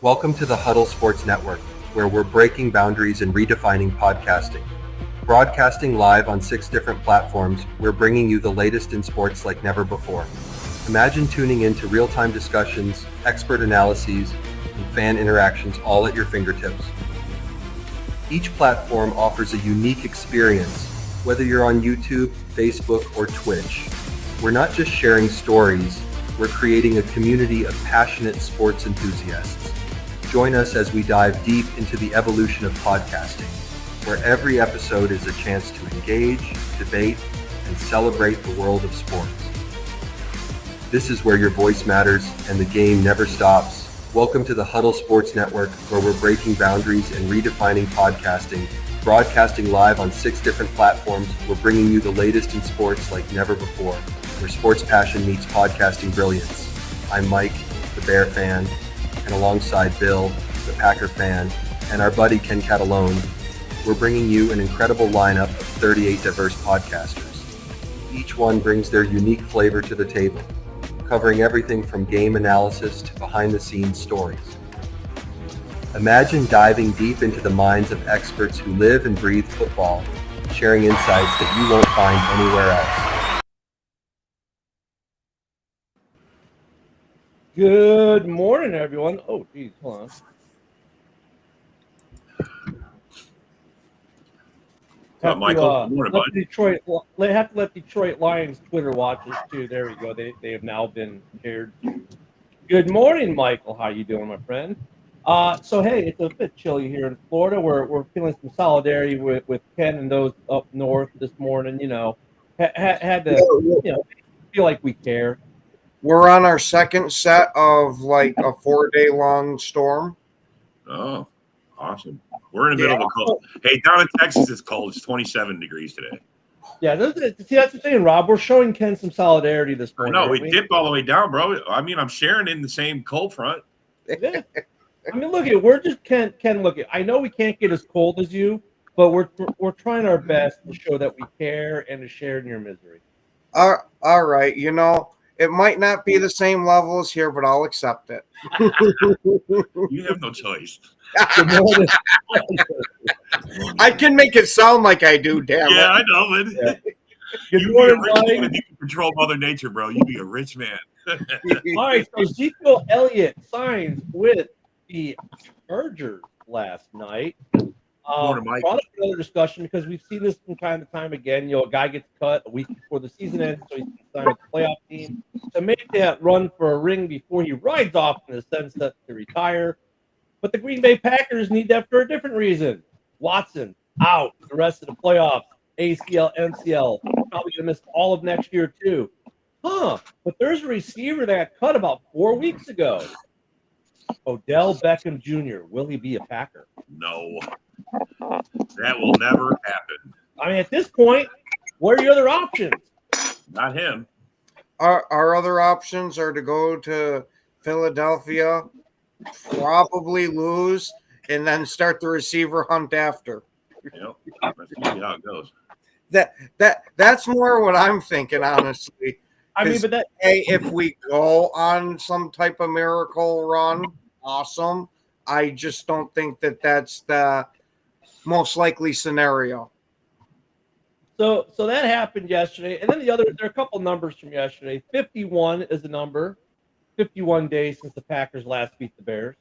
Welcome to the Huddle Sports Network, where we're breaking boundaries and redefining podcasting. Broadcasting live on 6 different platforms, we're bringing you the latest in sports like never before. Imagine tuning into real-time discussions, expert analyses, and fan interactions all at your fingertips. Each platform offers a unique experience, whether you're on YouTube, Facebook, or Twitch. We're not just sharing stories, we're creating a community of passionate sports enthusiasts. Join us as we dive deep into the evolution of podcasting, where every episode is a chance to engage, debate, and celebrate the world of sports. This is where your voice matters and the game never stops. Welcome to the Huddle Sports Network, where we're breaking boundaries and redefining podcasting. Broadcasting live on 6 different platforms, we're bringing you the latest in sports like never before, where sports passion meets podcasting brilliance. I'm Mike, the Bear fan, and alongside Bill, the Packer fan, and our buddy Ken Catalone, we're bringing you an incredible lineup of 38 diverse podcasters. Each one brings their unique flavor to the table, covering everything from game analysis to behind-the-scenes stories. Imagine diving deep into the minds of experts who live and breathe football, sharing insights that you won't find anywhere else. Good morning, everyone. Oh, geez, hold on. Michael, good morning, bud. Have to let Detroit Lions Twitter watch us too. There we go. They have now been shared. Good morning, Michael. How you doing, my friend? So hey, it's a bit chilly here in Florida. We're feeling some solidarity with Ken and those up north this morning. You know, had to feel like we care. We're on our second set of like a 4-day long storm. Oh, awesome. We're in the middle of a cold. Hey, down in Texas, it's cold. It's 27 degrees today. Yeah, that's the thing, Rob. We're showing Ken some solidarity this morning. No, we dipped all the way down, bro. I mean, I'm sharing in the same cold front. Yeah. I mean, look at we're just Ken. Look at. I know we can't get as cold as you, but we're trying our best to show that we care and to share in your misery. All right, it might not be the same level as here, but I'll accept it. You have no choice. I can make it sound like I do, damn it. Yeah, I know, man. Yeah. You'd be a rich man if you can control Mother Nature, bro. You'd be a rich man. All right, so Ezekiel Elliott signs with the Chargers last night. Brought up another discussion because we've seen this from time to time again. A guy gets cut a week before the season ends, so he's signed with the playoff team to make that run for a ring before he rides off in the sense that to retire. But the Green Bay Packers need that for a different reason. Watson out the rest of the playoffs, ACL, MCL, probably going to miss all of next year too. But there's a receiver that cut about 4 weeks ago. Odell Beckham Jr. Will he be a Packer? No. That will never happen. I mean, at this point, what are your other options? Not him. Our other options are to go to Philadelphia, probably lose, and then start the receiver hunt after. Yep. That's usually how it goes. That's more what I'm thinking, honestly. I mean, but if we go on some type of miracle run, awesome. I just don't think that's the most likely scenario. So that happened yesterday, and then there are a couple numbers from yesterday. 51 is the number. 51 days since the Packers last beat the Bears.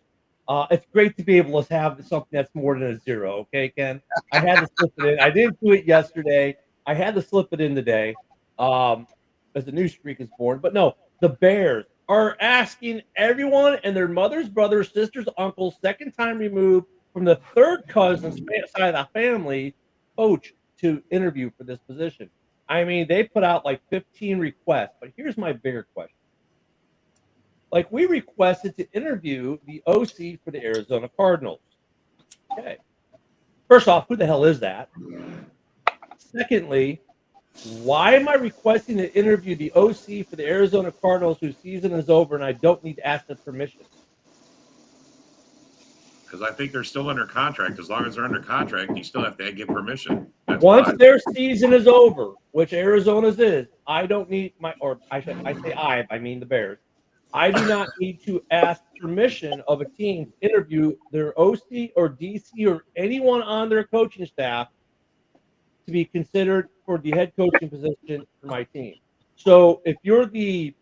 It's great to be able to have something that's more than a zero. Okay, Ken. I had to slip it in. I didn't do it yesterday. I had to slip it in today. As the new streak is born. But no, the Bears are asking everyone and their mothers, brothers, sisters, uncles, second time removed from the third cousin side of the family coach to interview for this position. I mean, they put out like 15 requests, but here's my bigger question. Like, we requested to interview the OC for the Arizona Cardinals. Okay. First off, who the hell is that? Secondly, why am I requesting to interview the OC for the Arizona Cardinals whose season is over and I don't need to ask their permission? Because I think they're still under contract. As long as they're under contract, you still have to get permission. That's Once why. their season is over, which Arizona's is, I don't need I mean the Bears. I do not need to ask permission of a team to interview their OC or DC or anyone on their coaching staff to be considered for the head coaching position for my team. So if you're the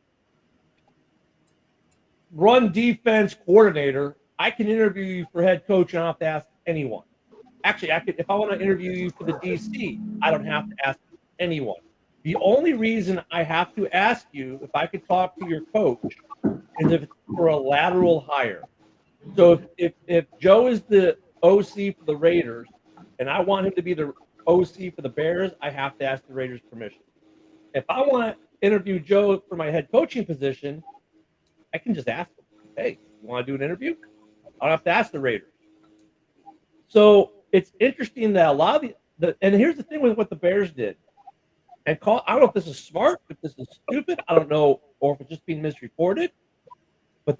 run defense coordinator, I can interview you for head coach and I don't have to ask anyone. Actually, I could, if I want to interview you for the DC, I don't have to ask anyone. The only reason I have to ask you if I could talk to your coach is if it's for a lateral hire. So if Joe is the OC for the Raiders and I want him to be the OC for the Bears, I have to ask the Raiders permission. If I want to interview Joe for my head coaching position, I can just ask him, hey, you want to do an interview? I don't have to ask the Raiders. So it's interesting that a lot of and here's the thing with what the Bears did. And I don't know if this is smart, if this is stupid, I don't know, or if it's just being misreported. But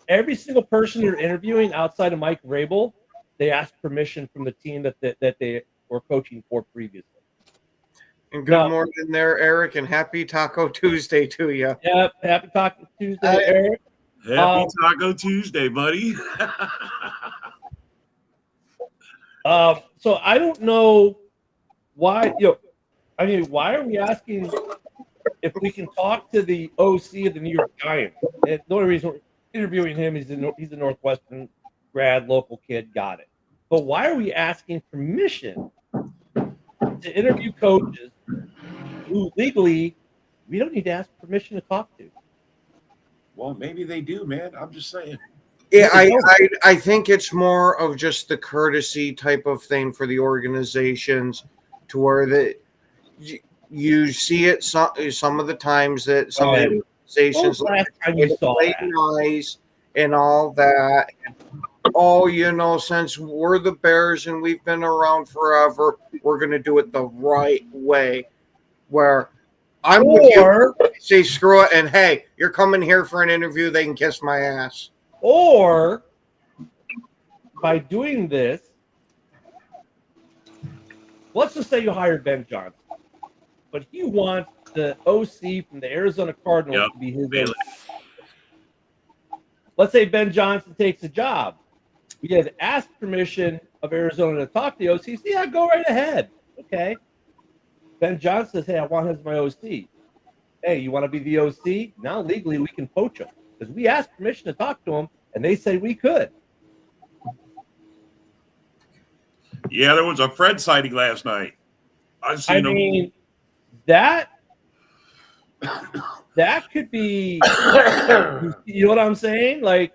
every single person they're interviewing outside of Mike Vrabel, they asked permission from the team that they were coaching for previously. And good morning there, Eric, and happy Taco Tuesday to you. Yeah, happy Taco Tuesday, Eric. Happy Taco Tuesday, buddy. So I don't know why, why are we asking if we can talk to the OC of the New York Giants? And the only reason we're interviewing him is he's a Northwestern grad, local kid, got it. But why are we asking permission to interview coaches who legally we don't need to ask permission to talk to? Well, maybe they do, man. I'm just saying. Yeah, I think it's more of just the courtesy type of thing for the organizations, to where you see it some of the times that some organizations play nice and all that. Since we're the Bears and we've been around forever, we're going to do it the right way. Where I'm with you, say screw it, and hey, you're coming here for an interview, they can kiss my ass. Or by doing this, let's just say you hired Ben Johnson, but he wants the OC from the Arizona Cardinals to be his OC. Let's say Ben Johnson takes a job. We had asked permission of Arizona to talk to the OC. Yeah, go right ahead. Okay. Ben Johnson says, hey, I want him as my OC. Hey, you want to be the OC? Now legally we can poach him because we asked permission to talk to him and they said we could. Yeah, there was a Fred sighting last night. I mean, that could be, you know what I'm saying? Like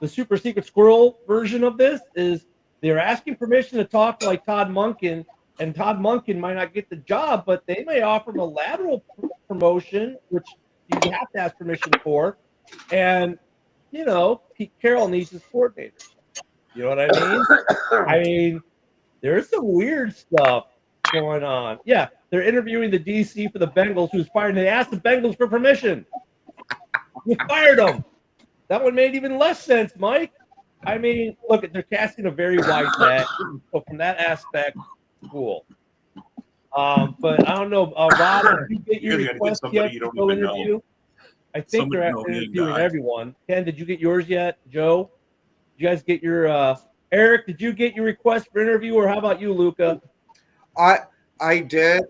the super secret squirrel version of this is they're asking permission to talk to like Todd Monken, and Todd Monken might not get the job, but they may offer him a lateral promotion, which you have to ask permission for. And, Pete Carroll needs his coordinator. You know what I mean? I mean, there's some weird stuff going on. Yeah, they're interviewing the DC for the Bengals, who's fired, and they asked the Bengals for permission. You fired them. That one made even less sense, Mike. I mean, look, they're casting a very wide net. So from that aspect, cool. But I don't know, Rob, did you get your request yet to go interview? I think they're interviewing everyone. Ken, did you get yours yet? Joe, did you guys get your Eric, did you get your request for interview, or how about you, Luca? I did,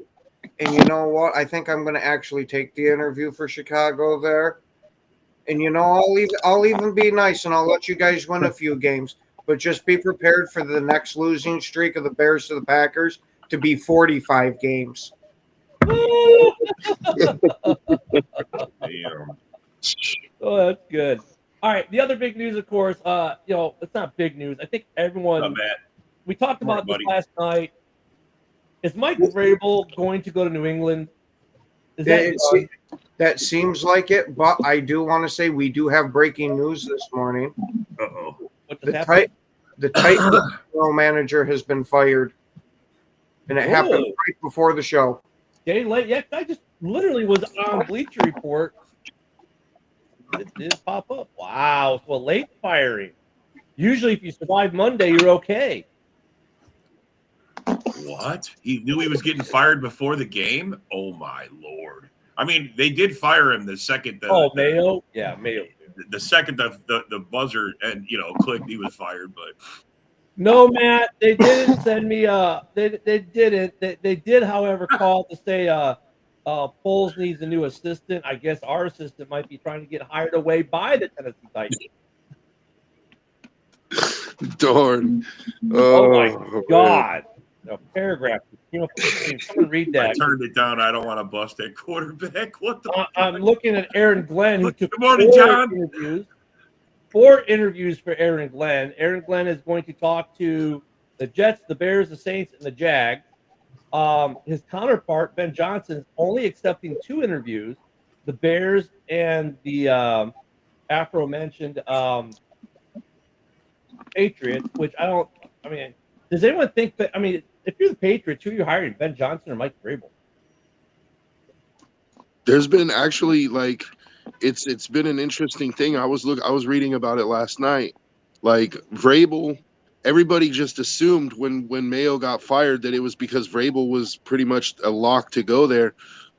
and you know what? I think I'm going to actually take the interview for Chicago there. And I'll even be nice, and I'll let you guys win a few games. But just be prepared for the next losing streak of the Bears to the Packers to be 45 games. Oh, that's good. All right, the other big news, of course, it's not big news. I think everyone we talked about this last night. Is Mike Vrabel going to go to New England? That seems like it, but I do want to say we do have breaking news this morning. Uh-oh. The Titans general manager has been fired, and it happened right before the show. Day late. Yeah, I just literally was on Bleacher Report. It did pop up. Wow, so a late firing. Usually, if you survive Monday, you're okay. What? He knew he was getting fired before the game? Oh, my Lord. I mean, they did fire him the second. Mayo? Yeah, Mayo. the second the buzzer and clicked, he was fired. But No, Matt, they didn't send me. They didn't. They did, however, call to say Poles needs a new assistant. I guess our assistant might be trying to get hired away by the Tennessee Titans. Darn. Oh my man. God! A paragraph. Someone read I that. turned it down. I don't want to bust that quarterback. What the? I'm looking at Aaron Glenn, who took Good morning, John. interviews. 4 interviews for Aaron Glenn. Aaron Glenn is going to talk to the Jets, the Bears, the Saints, and the Jags. His counterpart, Ben Johnson, is only accepting 2 interviews, the Bears and the aforementioned Patriots, which does anyone think that, if you're the Patriots, who are you hiring, Ben Johnson or Mike Vrabel? There's been actually it's been an interesting thing. I was reading about it last night. Like Vrabel, everybody just assumed when Mayo got fired that it was because Vrabel was pretty much a lock to go there,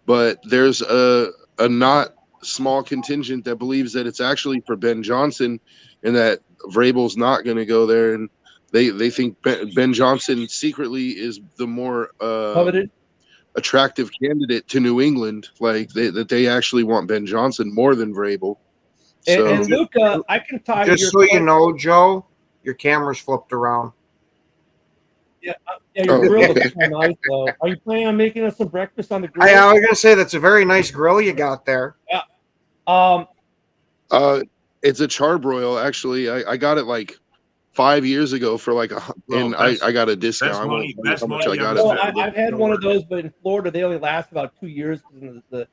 but there's a not small contingent that believes that it's actually for Ben Johnson and that Vrabel's not going to go there, and they think Ben Johnson secretly is the more Coveted? attractive candidate to New England, that they actually want Ben Johnson more than Vrabel. So, And Luca, I can tie Just your so you question- know, Joe, your camera's flipped around. Yeah, your grill looks so nice though. Are you planning on making us some breakfast on the grill? I was gonna say that's a very nice grill you got there. it's a charbroil. Actually, I got it 5 years ago for I got a discount. best I won't money- tell you best how much money I got ever it. spent. Well, I've had one of those, but in Florida they only last about 2 years because the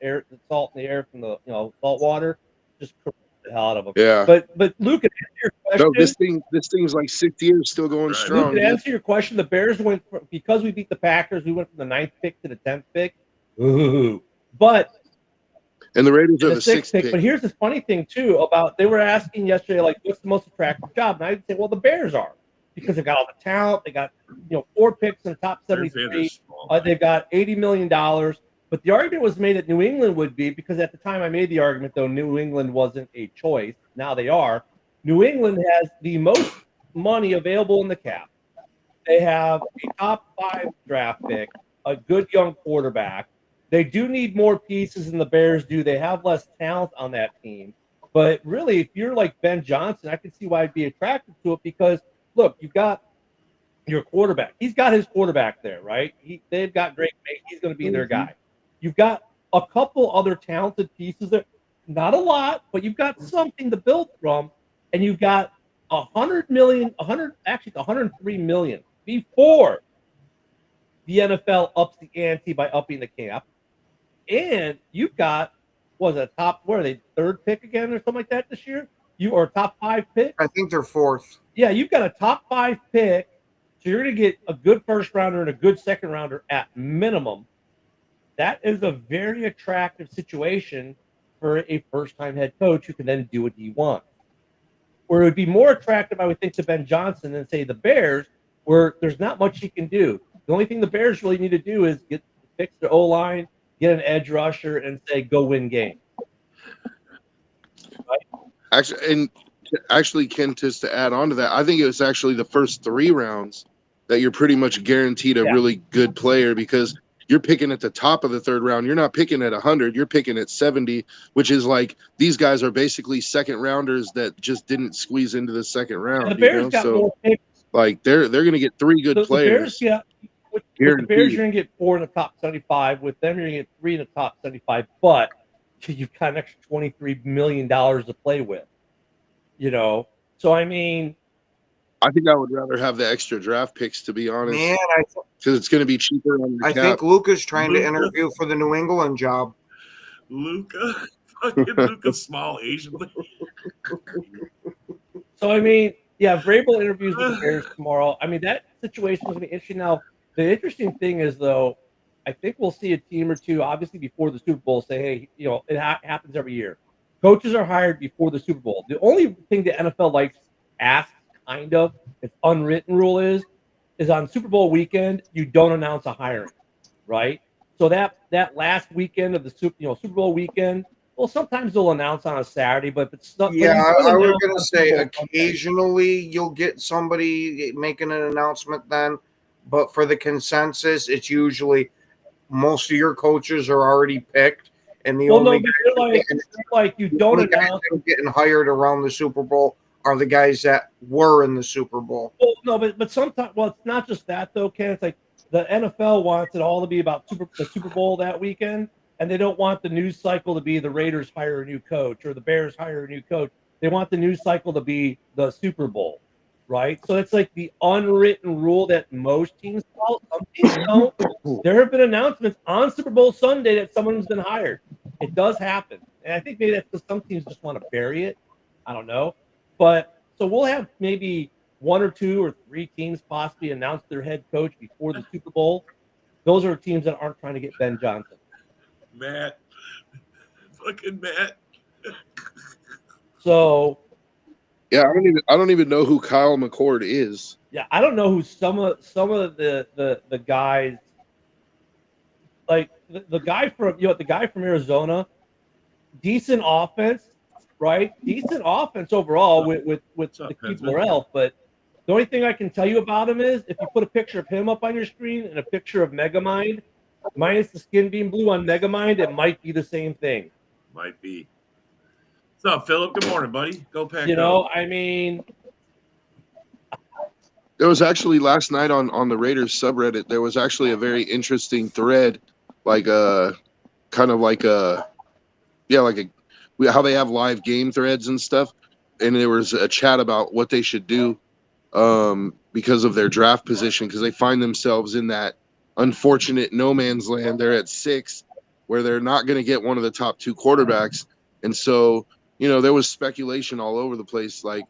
salt in the air from the salt water just corrodes the hell out of them. Yeah. But Luke, to answer your No, question, this thing's 6 years still going Right. strong. Luke, to answer your question, the Bears because we beat the Packers, we went from the 9th pick to the 10th pick. Ooh. But And the Raiders are the the 6th 6th pick. pick. But here's the funny thing too about they were asking yesterday, what's the most attractive job? And I'd say, well, the Bears are, because they've got all the talent. They got 4 picks in the top They're 73. small. They've got $80 million. But the argument was made that New England would be, because at the time I made the argument, though, New England wasn't a choice. Now they are. New England has the most money available in the cap. They have a top 5 draft pick, a good young quarterback. They do need more pieces than the Bears do. They have less talent on that team. But really, if you're like Ben Johnson, I can see why I'd be attracted to it because, look, you've got your quarterback. He's got his quarterback there, right? They've got Drake May. He's going to be their guy. You've got a couple other talented pieces there. Not a lot, but you've got something to build from. And you've got $103 million before the NFL ups the ante by upping the cap. And you've got, what are they, 3rd pick again or something like that this year? Or top 5 pick? I think they're 4th. Yeah, you've got a top 5 pick, so you're going to get a good first rounder and a good second rounder at minimum. That is a very attractive situation for a first-time head coach who can then do what he wants. Where it would be more attractive, I would think, to Ben Johnson than, say, the Bears, where there's not much he can do. The only thing the Bears really need to do is fix their O-line, get an edge rusher, and say, go win game. Actually, Ken, just to add on to that, I think it was actually the first 3 rounds that you're pretty much guaranteed a really good player because you're picking at the top of the 3rd round. You're not picking at 100. You're picking at 70, which is these guys are basically second rounders that just didn't squeeze into the 2nd round. And the Bears got more picks. They're going to get 3 good players. With the Bears, you're going to get 4 in the top 75. With them, you're going to get 3 in the top 75. But you've got an extra $23 million to play with. So I mean, I think I would rather have the extra draft picks, to be honest, Man, because it's going to be cheaper on your I cap. think Luca's trying to interview for the New England job. Luca, fucking Luca, small Asian. So I mean, yeah, Vrabel interviews with the Bears tomorrow. I mean, that situation is going to be interesting. Now, the interesting thing is, though, I think we'll see a team or two, obviously, before the Super Bowl say, hey, it happens every year. Coaches are hired before the Super Bowl. The only thing the NFL asks, kind of, its unwritten rule is on Super Bowl weekend, you don't announce a hiring, right? So that last weekend of the Super Bowl weekend, the Well, sometimes they'll announce on a Saturday, but it's not. Yeah, but I was announce gonna on say Super Bowl Sunday. occasionally you'll get somebody making an announcement then, but for the consensus, it's usually most of your coaches are already picked, and the Well, no, only but guys they're like you the don't only guys announce. that are getting hired around the Super Bowl are the guys that were in the Super Bowl. Well, no, but sometimes, well, it's not just that though, Ken. It's like the NFL wants it all to be about the Super Bowl that weekend, and they don't want the news cycle to be the Raiders hire a new coach or the Bears hire a new coach. They want the news cycle to be the Super Bowl, right? So it's like the unwritten rule that most teams follow. Some teams don't. There have been announcements on Super Bowl Sunday that someone's been hired. It does happen, and I think maybe that's because some teams just want to bury it. I don't know. But so we'll have maybe 1 or 2 or 3 teams possibly announce their head coach before the Super Bowl. Those are teams that aren't trying to get Ben Johnson. Matt. Fucking Matt. So Yeah, I don't even know who Kyle McCord is. yeah, I don't know who some of the guys like the guy from the guy from Arizona, decent offense. Right, decent offense overall with the Keith Morrell, but the only thing I can tell you about him is if you put a picture of him up on your screen and a picture of Megamind, minus the skin being blue on Megamind, it might be the same thing. Might be. What's up, Philip? Good morning, buddy. Go Pack. You know, I mean, There was actually last night on the Raiders subreddit, there was actually a very interesting thread, like kind of like a how they have live game threads and stuff, and there was a chat about what they should do because of their draft position, because they find themselves in that unfortunate no man's land. They're at 6 where they're not going to get one of the top 2 quarterbacks, and so there was speculation all over the place, like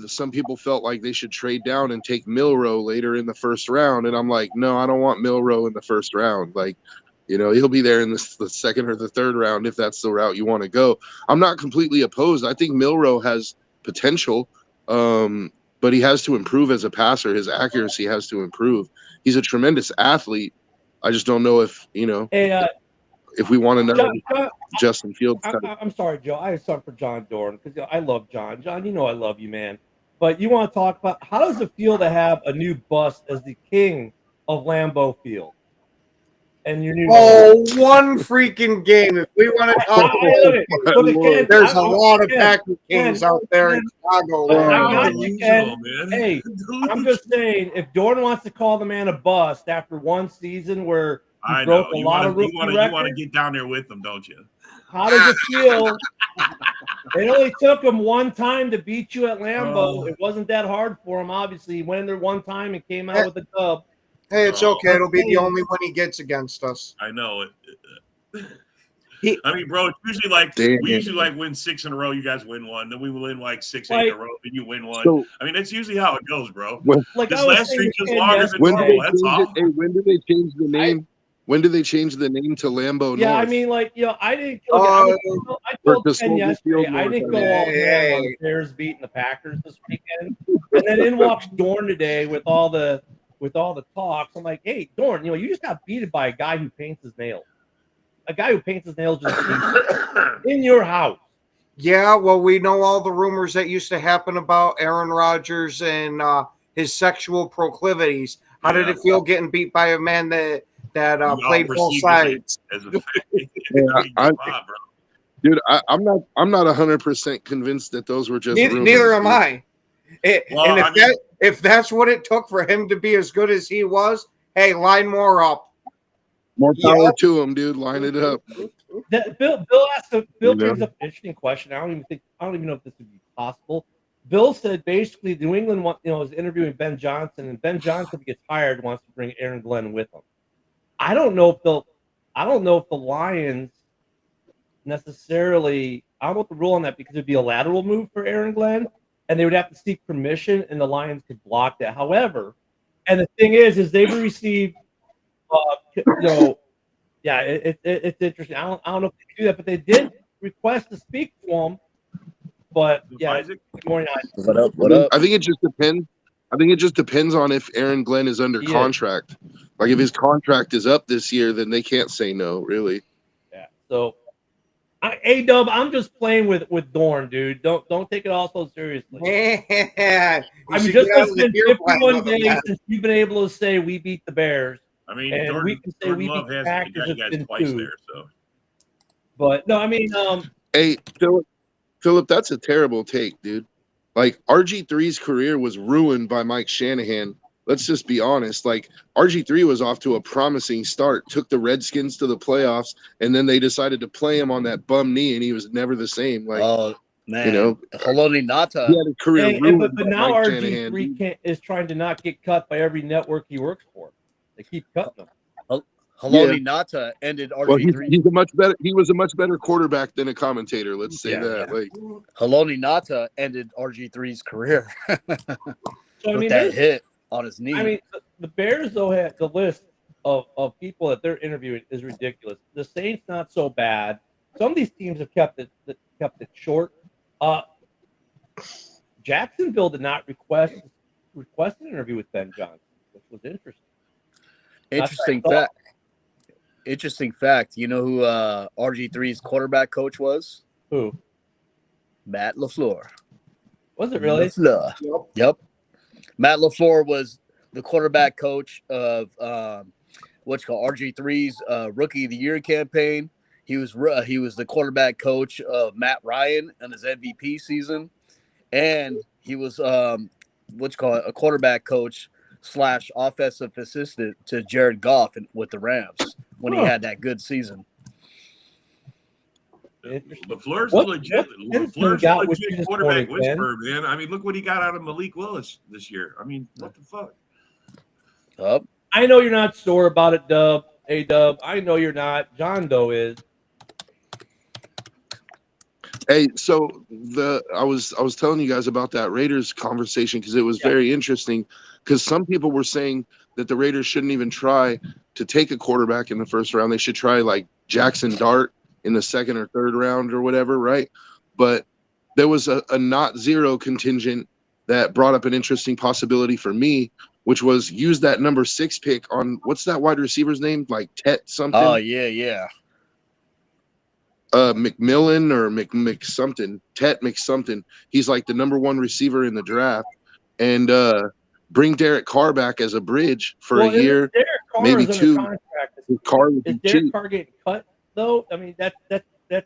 some people felt like they should trade down and take Milroe later in the first round, and I'm like, no, I don't want Milroe in the first round. Like, he'll be there in the second or the third round if that's the route you want to go. I'm not completely opposed. I think Milroe has potential, but he has to improve as a passer. His accuracy has to improve. He's a tremendous athlete. I just don't know if, hey, if we want to know John, Justin Fields. I'm sorry, Joe. I have something for John Dorn because I love John. John, I love you, man. But you want to talk about how does it feel to have a new bust as the king of Lambeau Field? And your new one freaking game. If we want to talk about there's a lot of Packer Kings out there in Chicago. Hey, I'm just saying, if Dorn wants to call the man a bust after one season where he broke a lot of rookie records, you want to get down there with them, don't you? How does it feel? It only took him one time to beat you at Lambeau. It wasn't that hard for him, obviously. He went in there one time and came out with a dub. Hey, it's okay. It'll be the only one he gets against us. I know it. I mean, bro, it's usually like we usually win 6 in a row. You guys win one, then we win like 6, 8 in a row, and you win one. So, I mean, that's usually how it goes, bro. This last streak is longer than normal. That's all. Hey, when do they change the name? When do they change the name to Lambeau? Yeah, North? I mean, like, I didn't. I told Ken yesterday. I didn't go all in on the Bears beating the Packers this weekend, and then in walks Dorn today with all the talks. I'm like, hey, Dorn, you just got beaten by a guy who paints his nails. A guy who paints his nails just in your house. Yeah, well, we know all the rumors that used to happen about Aaron Rodgers and his sexual proclivities. How did it feel getting beat by a man that played both sides? Dude, I'm not 100% convinced that those were just rumors. Neither am I. If that's what it took for him to be as good as he was, hey, line more up. More power to him, dude. Line it up. Bill brings up an interesting question. I don't even know if this would be possible. Bill said basically New England was interviewing Ben Johnson, and Ben Johnson, if he gets hired, wants to bring Aaron Glenn with him. I don't know if the Lions necessarily. I don't know what the rule on that, because it'd be a lateral move for Aaron Glenn, and they would have to seek permission, and the Lions could block that. However, and the thing is they've received, it's interesting. I don't know if they do that, but they did request to speak to him. But yeah, good morning. What up? I think it just depends. I think it just depends on if Aaron Glenn is under contract. Like if his contract is up this year, then they can't say no, really. Yeah. So A-Dub, I'm just playing with Dorn, dude. Don't take it all so seriously. Yeah. I mean, just it's been 51 days since you've been able to say we beat the Bears. I mean, and Jordan, we can say Jordan we Love beat the has Packers. got you guys twice there, so. But no, I mean, hey, Philip, that's a terrible take, dude. Like RG3's career was ruined by Mike Shanahan. Let's just be honest. Like RG3 was off to a promising start, took the Redskins to the playoffs, and then they decided to play him on that bum knee, and he was never the same. Like, oh man, you know, Haloti Ngata. he had a career ruined. But now RG3 is trying to not get cut by every network he works for. They keep cutting him. Haloti Ngata ended RG3. Well, he was a much better quarterback than a commentator. Let's say that. Yeah. Like Haloti Ngata ended RG3's career So, I mean, that hit on his knee. I mean, the Bears though had the list of people that they're interviewing is ridiculous. The Saints not so bad. Some of these teams have kept it short. Jacksonville did not request an interview with Ben Johnson, which was interesting. Interesting fact. You know who RG3's quarterback coach was? Who? Matt LaFleur. Was it really? LaFleur. Yep. Matt LaFleur was the quarterback coach of what's called RG3's Rookie of the Year campaign. He was the quarterback coach of Matt Ryan in his MVP season, and he was what's called a quarterback coach / offensive assistant to Jared Goff with the Rams when he had that good season. LaFleur's a legit quarterback whisperer, man. I mean, look what he got out of Malik Willis this year. I mean, what the fuck? I know you're not sore about it, Dub. Hey, Dub. I know you're not. John Doe is. Hey, so I was telling you guys about that Raiders conversation because it was very interesting. Because some people were saying that the Raiders shouldn't even try to take a quarterback in the first round. They should try like Jackson Dart in the second or third round or whatever, right? But there was a not zero contingent that brought up an interesting possibility for me, which was use that number 6 pick on what's that wide receiver's name? Like Tet something? Oh, yeah. McMillan or Mc something. Tet McSomething. He's like the number 1 receiver in the draft. And bring Derek Carr back as a bridge for a year, maybe 2. Is Derek Carr getting cut though? I mean, that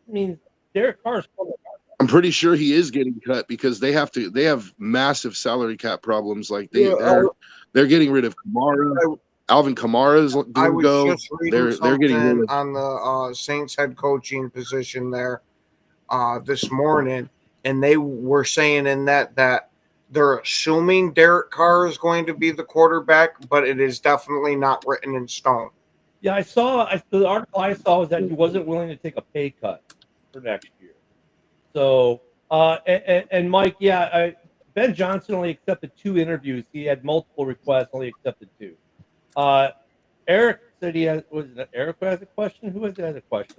means Derek Carr is coming. I'm pretty sure he is getting cut because they have massive salary cap problems. Like they're getting rid of Kamara. Alvin Kamara's going to go. They're getting rid of on the Saints head coaching position there this morning, and they were saying in that they're assuming Derek Carr is going to be the quarterback, but it is definitely not written in stone. Yeah, the article I saw was that he wasn't willing to take a pay cut for next year. So, and Mike, Ben Johnson only accepted 2 interviews. He had multiple requests, only accepted 2. Eric said he has. Was it Eric who has a question? Who has a question?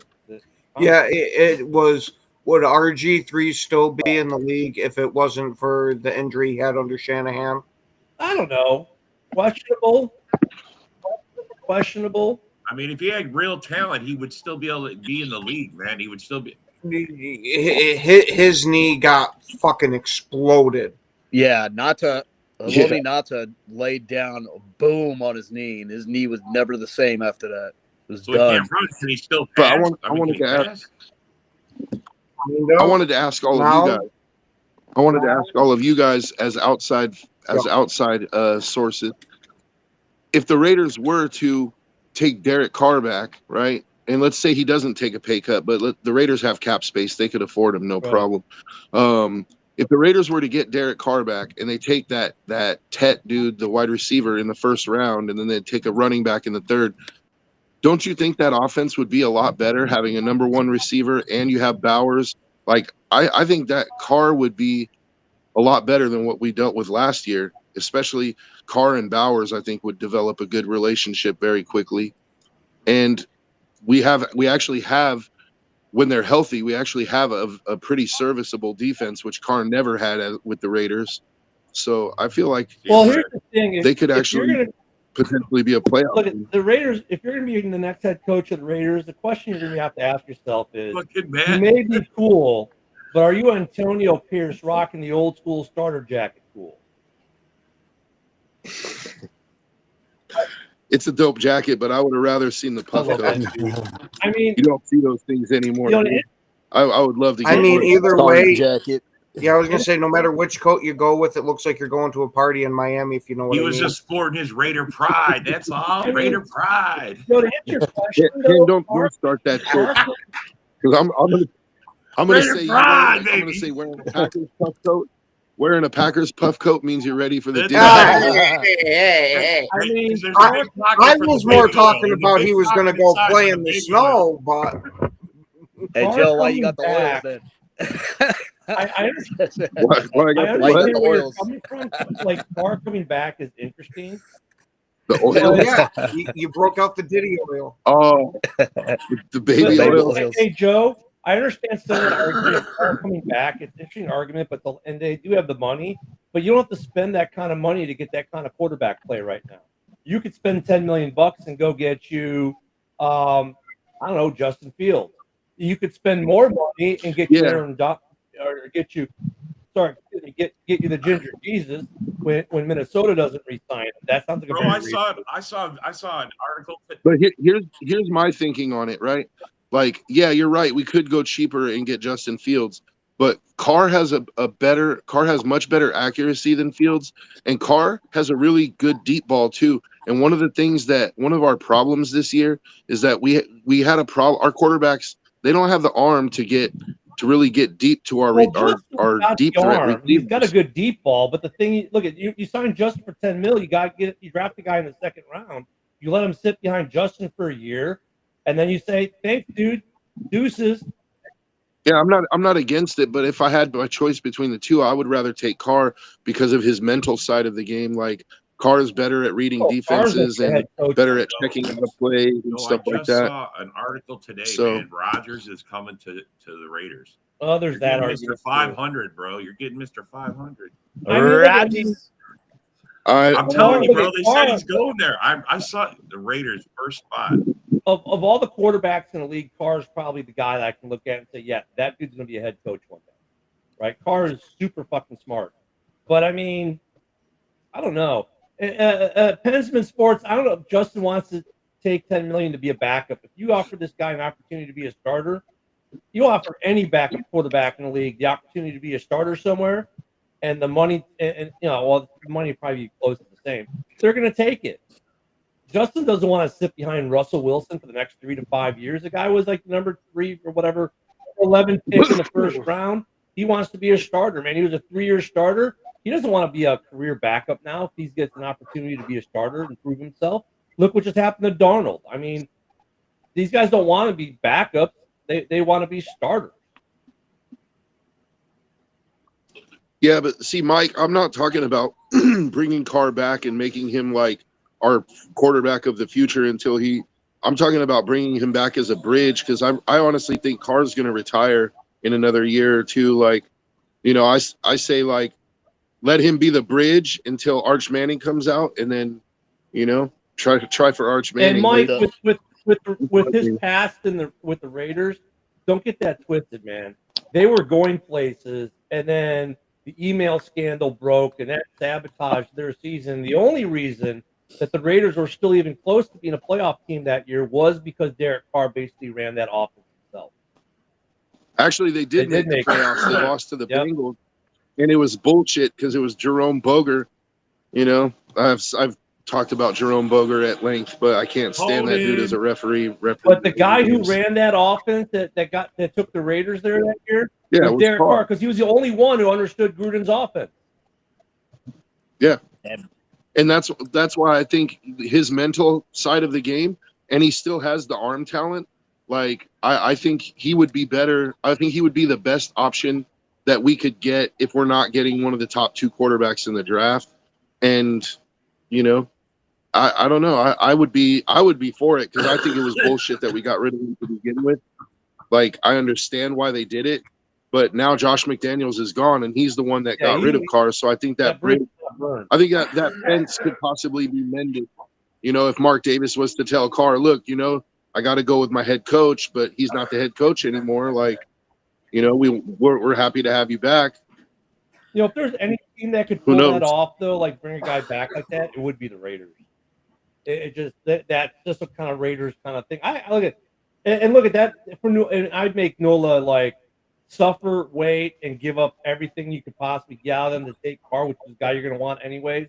It was. Would RG3 still be in the league if it wasn't for the injury he had under Shanahan? I don't know. Questionable. I mean, if he had real talent, he would still be able to be in the league, man. He would still be. His knee got fucking exploded. Yeah, Haloti Ngata laid down a boom on his knee, and his knee was never the same after that. It was done. He can't run, and he still passed. But I wanted to ask all of you guys. I wanted to ask all of you guys as outside sources, if the Raiders were to take Derek Carr back, right? And let's say he doesn't take a pay cut, but the Raiders have cap space; they could afford him, no problem. If the Raiders were to get Derek Carr back and they take that Tet dude, the wide receiver, in the first round, and then they take a running back in the third, don't you think that offense would be a lot better having a number 1 receiver and you have Bowers? Like, I think that Carr would be a lot better than what we dealt with last year, especially Carr and Bowers, I think, would develop a good relationship very quickly. And we actually have, when they're healthy, we actually have a pretty serviceable defense, which Carr never had with the Raiders. So I feel like here's the thing: they could actually potentially be a playoff. Look at the Raiders. If you're going to be the next head coach of the Raiders, the question you're going to have to ask yourself is: you may be cool, but are you Antonio Pierce rocking the old school starter jacket cool? It's a dope jacket, but I would have rather seen the puff coat. I mean, you don't see those things anymore. I would love to get either way, jacket. Yeah, I was gonna say, no matter which coat you go with, it looks like you're going to a party in Miami. If you know what I mean. He was just sporting his Raider pride. That's all. Raider pride. To answer your question, don't start that shit. Because I'm gonna say wearing a Packers puff coat. Wearing a Packers puff coat means you're ready for the dinner. Hey. I mean, I was more talking about he was going to go play in the snow, but. Hey, Joe, why you got the oils then? I understand. Why the oils? Coming from, like, Carr coming back is interesting. The oil? Yeah, you broke out the Diddy oil. Oh, the baby oil. Hey, Joe. I understand some of the argument are coming back. It's an interesting argument, but and they do have the money, but you don't have to spend that kind of money to get that kind of quarterback play right now. You could spend $10 million and go get you, I don't know, Justin Fields. You could spend more money and get you Aaron or get you the Ginger Jesus when Minnesota doesn't re-sign him. That sounds like I saw an article. But here's my thinking on it, right? Like, yeah, you're right. We could go cheaper and get Justin Fields, but Carr has much better accuracy than Fields, and Carr has a really good deep ball too. And one of our problems this year is that we had a problem. Our quarterbacks, they don't have the arm to really get deep to our deep threat. He's got a good deep ball, but the thing, look at you signed Justin for $10 million. You draft the guy in the second round. You let him sit behind Justin for a year. And then you say, "Thanks, dude. Deuces." Yeah, I'm not against it, but if I had my choice between the two, I would rather take Carr because of his mental side of the game. Like, Carr is better at reading defenses and better at checking out a play and stuff like that. I saw an article today. Man, Rodgers is coming to the Raiders. Oh, there's that argument. Mr. 500, bro. You're getting Mr. 500. Rodgers. I'm telling you, bro. They said he's going there. I saw the Raiders' first spot. Of all the quarterbacks in the league, Carr is probably the guy that I can look at and say, yeah, that dude's going to be a head coach one day. Right? Carr is super fucking smart. But, I mean, I don't know. Pensman Sports, I don't know if Justin wants to take $10 million to be a backup. If you offer this guy an opportunity to be a starter, you offer any backup quarterback in the league the opportunity to be a starter somewhere, and the money, the money would probably be close to the same. They're going to take it. Justin doesn't want to sit behind Russell Wilson for the next 3 to 5 years. The guy was like number 3 or whatever, 11 pick in the first round. He wants to be a starter, man. He was a 3-year starter. He doesn't want to be a career backup now if he gets an opportunity to be a starter and prove himself. Look what just happened to Darnold. I mean, these guys don't want to be backups. They want to be starters. Yeah, but see, Mike, I'm not talking about bringing Carr back and making him like our quarterback of the future I'm talking about bringing him back as a bridge, because I honestly think Carr's going to retire in another year or two. Like, I say, like, let him be the bridge until Arch Manning comes out, and then, try for Arch Manning. And Mike, with his past with the Raiders, don't get that twisted, man. They were going places, and then the email scandal broke, and that sabotaged their season. The only reason that the Raiders were still even close to being a playoff team that year was because Derek Carr basically ran that offense himself. Actually, they did make the playoffs. They lost to the Bengals, and it was bullshit because it was Jerome Boger. I've talked about Jerome Boger at length, but I can't stand that dude as a referee. But the guy who ran that offense that took the Raiders there that year was Derek Carr, because he was the only one who understood Gruden's offense. Yeah. And that's why I think his mental side of the game, and he still has the arm talent. Like, I think he would be better. I think he would be the best option that we could get if we're not getting one of the top 2 quarterbacks in the draft. And, I don't know. I would be for it, because I think it was bullshit that we got rid of him to begin with. Like, I understand why they did it, but now Josh McDaniels is gone, and he's the one that got rid of Carr. So I think that fence could possibly be mended you know, if Mark Davis was to tell Carr, look, you know, I got to go with my head coach, but he's not the head coach anymore. Like, you know, we're happy to have you back. You know, if there's any team that could pull that off, though, like bring a guy back like that, it would be the Raiders. It just that's just a kind of Raiders kind of thing. I look at and look at that and I'd make Nola like suffer, wait, and give up everything you could possibly get out of them to take Carr, which is the guy you're going to want anyways.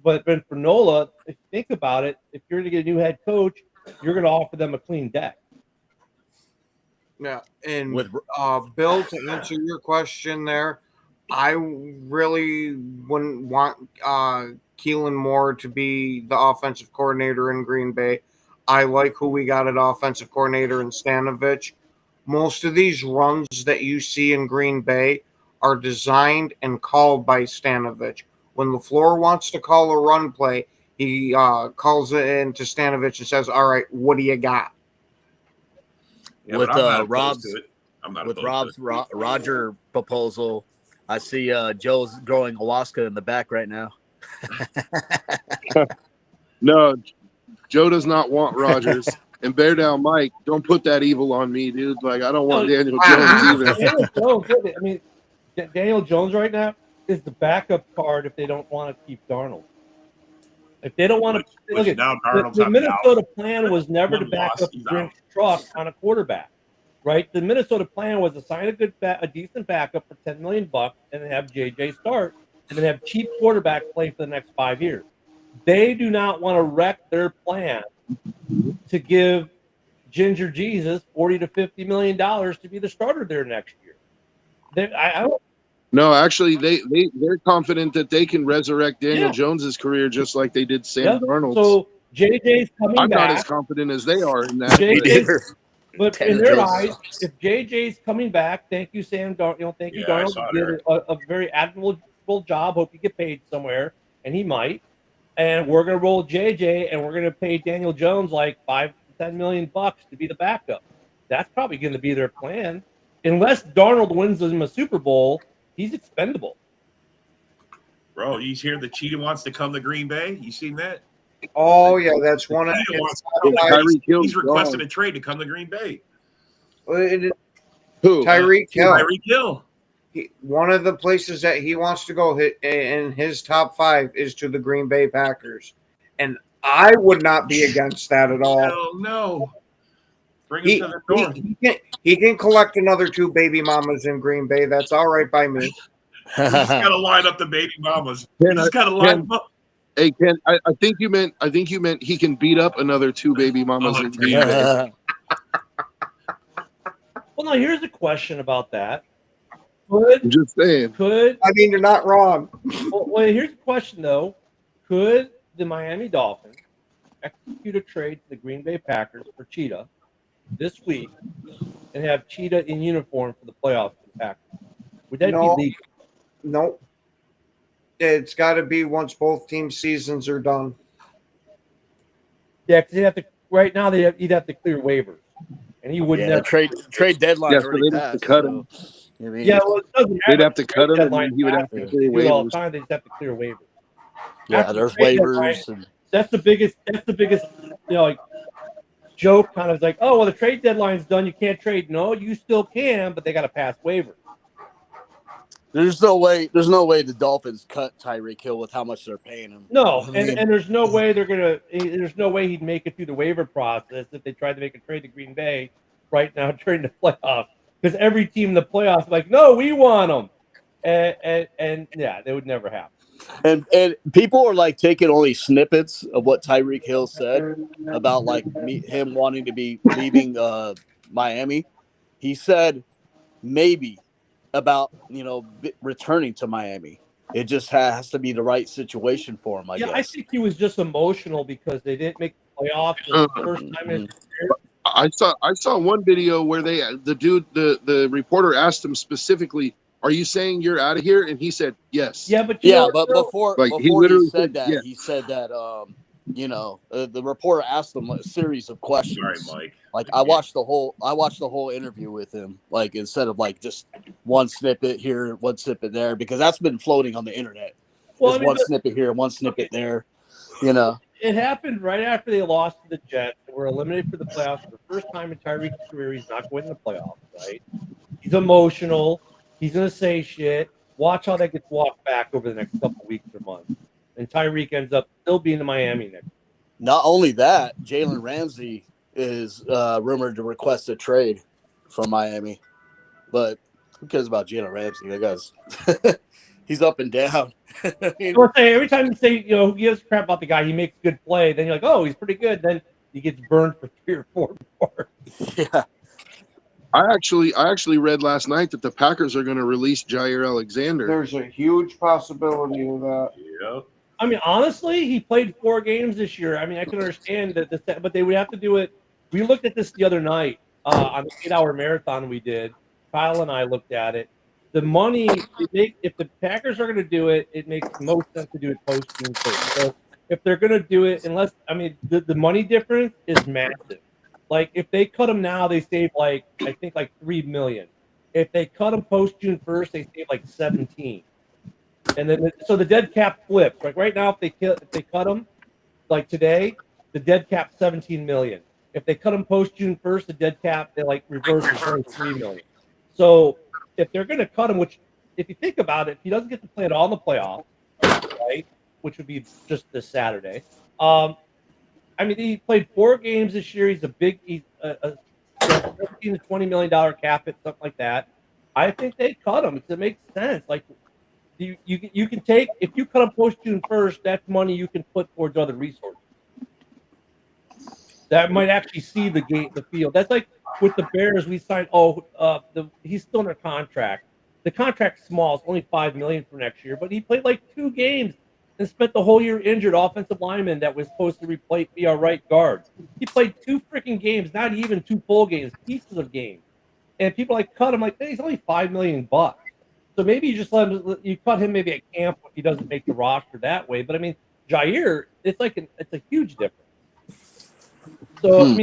But for Nola, if you think about it, if you're going to get a new head coach, you're going to offer them a clean deck. Yeah, and with Bill, to answer your question there, I really wouldn't want Keelan Moore to be the offensive coordinator in Green Bay. I like who we got at offensive coordinator in Stanovich. Most of these runs that you see in Green Bay are designed and called by Stanovich. When LaFleur wants to call a run play, he calls it into Stanovich and says, all right, what do you got? Yeah, with Rob's Roger proposal, I see Joe's growing Alaska in the back right now. No, Joe does not want Rodgers. And Bear Down Mike, don't put that evil on me, dude. Like, I don't want Daniel Jones either. Daniel Jones, I mean, Daniel Jones right now is the backup card if they don't want to keep Darnold. If they don't want to look at the Minnesota plan was never to back up Grinch truck on a quarterback, right? The Minnesota plan was to sign a decent backup for $10 million and then have JJ start and then have cheap quarterback play for the next 5 years. They do not want to wreck their plan to give Ginger Jesus $40 to $50 million to be the starter there next year. I don't. No, actually, they're confident that they can resurrect Daniel Jones's career just like they did Sam Darnold. So JJ's coming back. I'm not as confident as they are in that. But in their eyes, if JJ's coming back, thank you, Sam. Thank you, Darnold. You did a very admirable job. Hope you get paid somewhere, and he might. And we're going to roll JJ, and we're going to pay Daniel Jones like $5 to $10 million to be the backup. That's probably going to be their plan, unless Darnold wins them a Super Bowl. He's expendable. Bro, you hear the Cheetah wants to come to Green Bay? You seen that? Oh, yeah, that's one of he's requested a trade to come to Green Bay. Who? Tyreek Hill. Tyreek Hill. One of the places that he wants to go in his top 5 is to the Green Bay Packers. And I would not be against that at all. Hell no. Bring him to the door. He can collect another 2 baby mamas in Green Bay. That's all right by me. He's got to line up the baby mamas. He's got to line them up. Hey Ken, I think you meant he can beat up another 2 baby mamas in Green Bay. Well, now here's a question about that. I'm just saying. I mean, you're not wrong. Well, here's a question though: could the Miami Dolphins execute a trade to the Green Bay Packers for Cheetah this week and have Cheetah in uniform for the playoffs for the Packers? Would that be legal? No. It's got to be once both team seasons are done. Yeah, because right now he'd have to clear waivers, and he wouldn't have trade deadline. Yeah, so they'd have to cut him. Well, it doesn't matter. They'd have to cut him, and he would have to clear waivers. All the time, they just have to clear waivers. Yeah, there's waivers. That's the biggest. Like joke kind of like, oh well, the trade deadline's done. You can't trade. No, you still can, but they got to pass waivers. There's no way the Dolphins cut Tyreek Hill with how much they're paying him. No, and there's no way there's no way he'd make it through the waiver process if they tried to make a trade to Green Bay right now during the playoffs. Because every team in the playoffs is like, no, we want them. And yeah, they would never happen. And people are like taking only snippets of what Tyreek Hill said about like him wanting to be leaving Miami. He said maybe about returning to Miami. It just has to be the right situation for him. I guess. I think he was just emotional because they didn't make the playoffs the first time in his career. I saw one video where the reporter asked him specifically, "Are you saying you're out of here?" And he said, "Yes." Yeah, but before he said that, he said that the reporter asked him a series of questions. Sorry, Mike. Like I watched the whole interview with him, like instead of like just one snippet here, one snippet there, because that's been floating on the internet. Well, one snippet here, one snippet there. It happened right after they lost to the Jets and were eliminated for the playoffs for the first time in Tyreek's career. He's not going to the playoffs, right? He's emotional. He's going to say shit. Watch how that gets walked back over the next couple of weeks or months. And Tyreek ends up still being in Miami next year. Not only that, Jalen Ramsey is rumored to request a trade from Miami. But who cares about Jalen Ramsey? That guy's he's up and down. Every time you say, who gives a crap about the guy, he makes a good play, then you're like, oh, he's pretty good. Then he gets burned for 3 or 4 more. Yeah. I actually read last night that the Packers are going to release Jair Alexander. There's a huge possibility of that. Yeah. I mean, honestly, he played 4 games this year. I mean, I can understand that, but they would have to do it. We looked at this the other night on the 8-hour marathon we did. Kyle and I looked at it. The money, if the Packers are going to do it, it makes most sense to do it post-June 1st. So if they're going to do it, the money difference is massive. Like, if they cut them now, they save, I think $3 million. If they cut them post-June 1st, they save, 17. And then, so the dead cap flips. Like, right now, if they cut them, like today, the dead cap $17 million. If they cut them post-June 1st, the dead cap, they, reverse $3 million. So if they're going to cut him, which, if you think about it, if he doesn't get to play at all in the playoffs, right, which would be just this Saturday, he played 4 games this year. He's a $15 to $20 million cap hit, something like that. I think they cut him because it makes sense. You can take, if you cut him post June 1st, that's money you can put towards other resources that might actually see the field. That's like with the Bears, we signed. He's still under contract. The contract's small; it's only $5 million for next year. But he played 2 games and spent the whole year injured. Offensive lineman that was supposed to be our right guard. He played 2 freaking games, not even 2 full games, pieces of games. And people cut him hey, he's only $5 million. So maybe you just you cut him maybe at camp if he doesn't make the roster that way. But Jair, it's a huge difference. So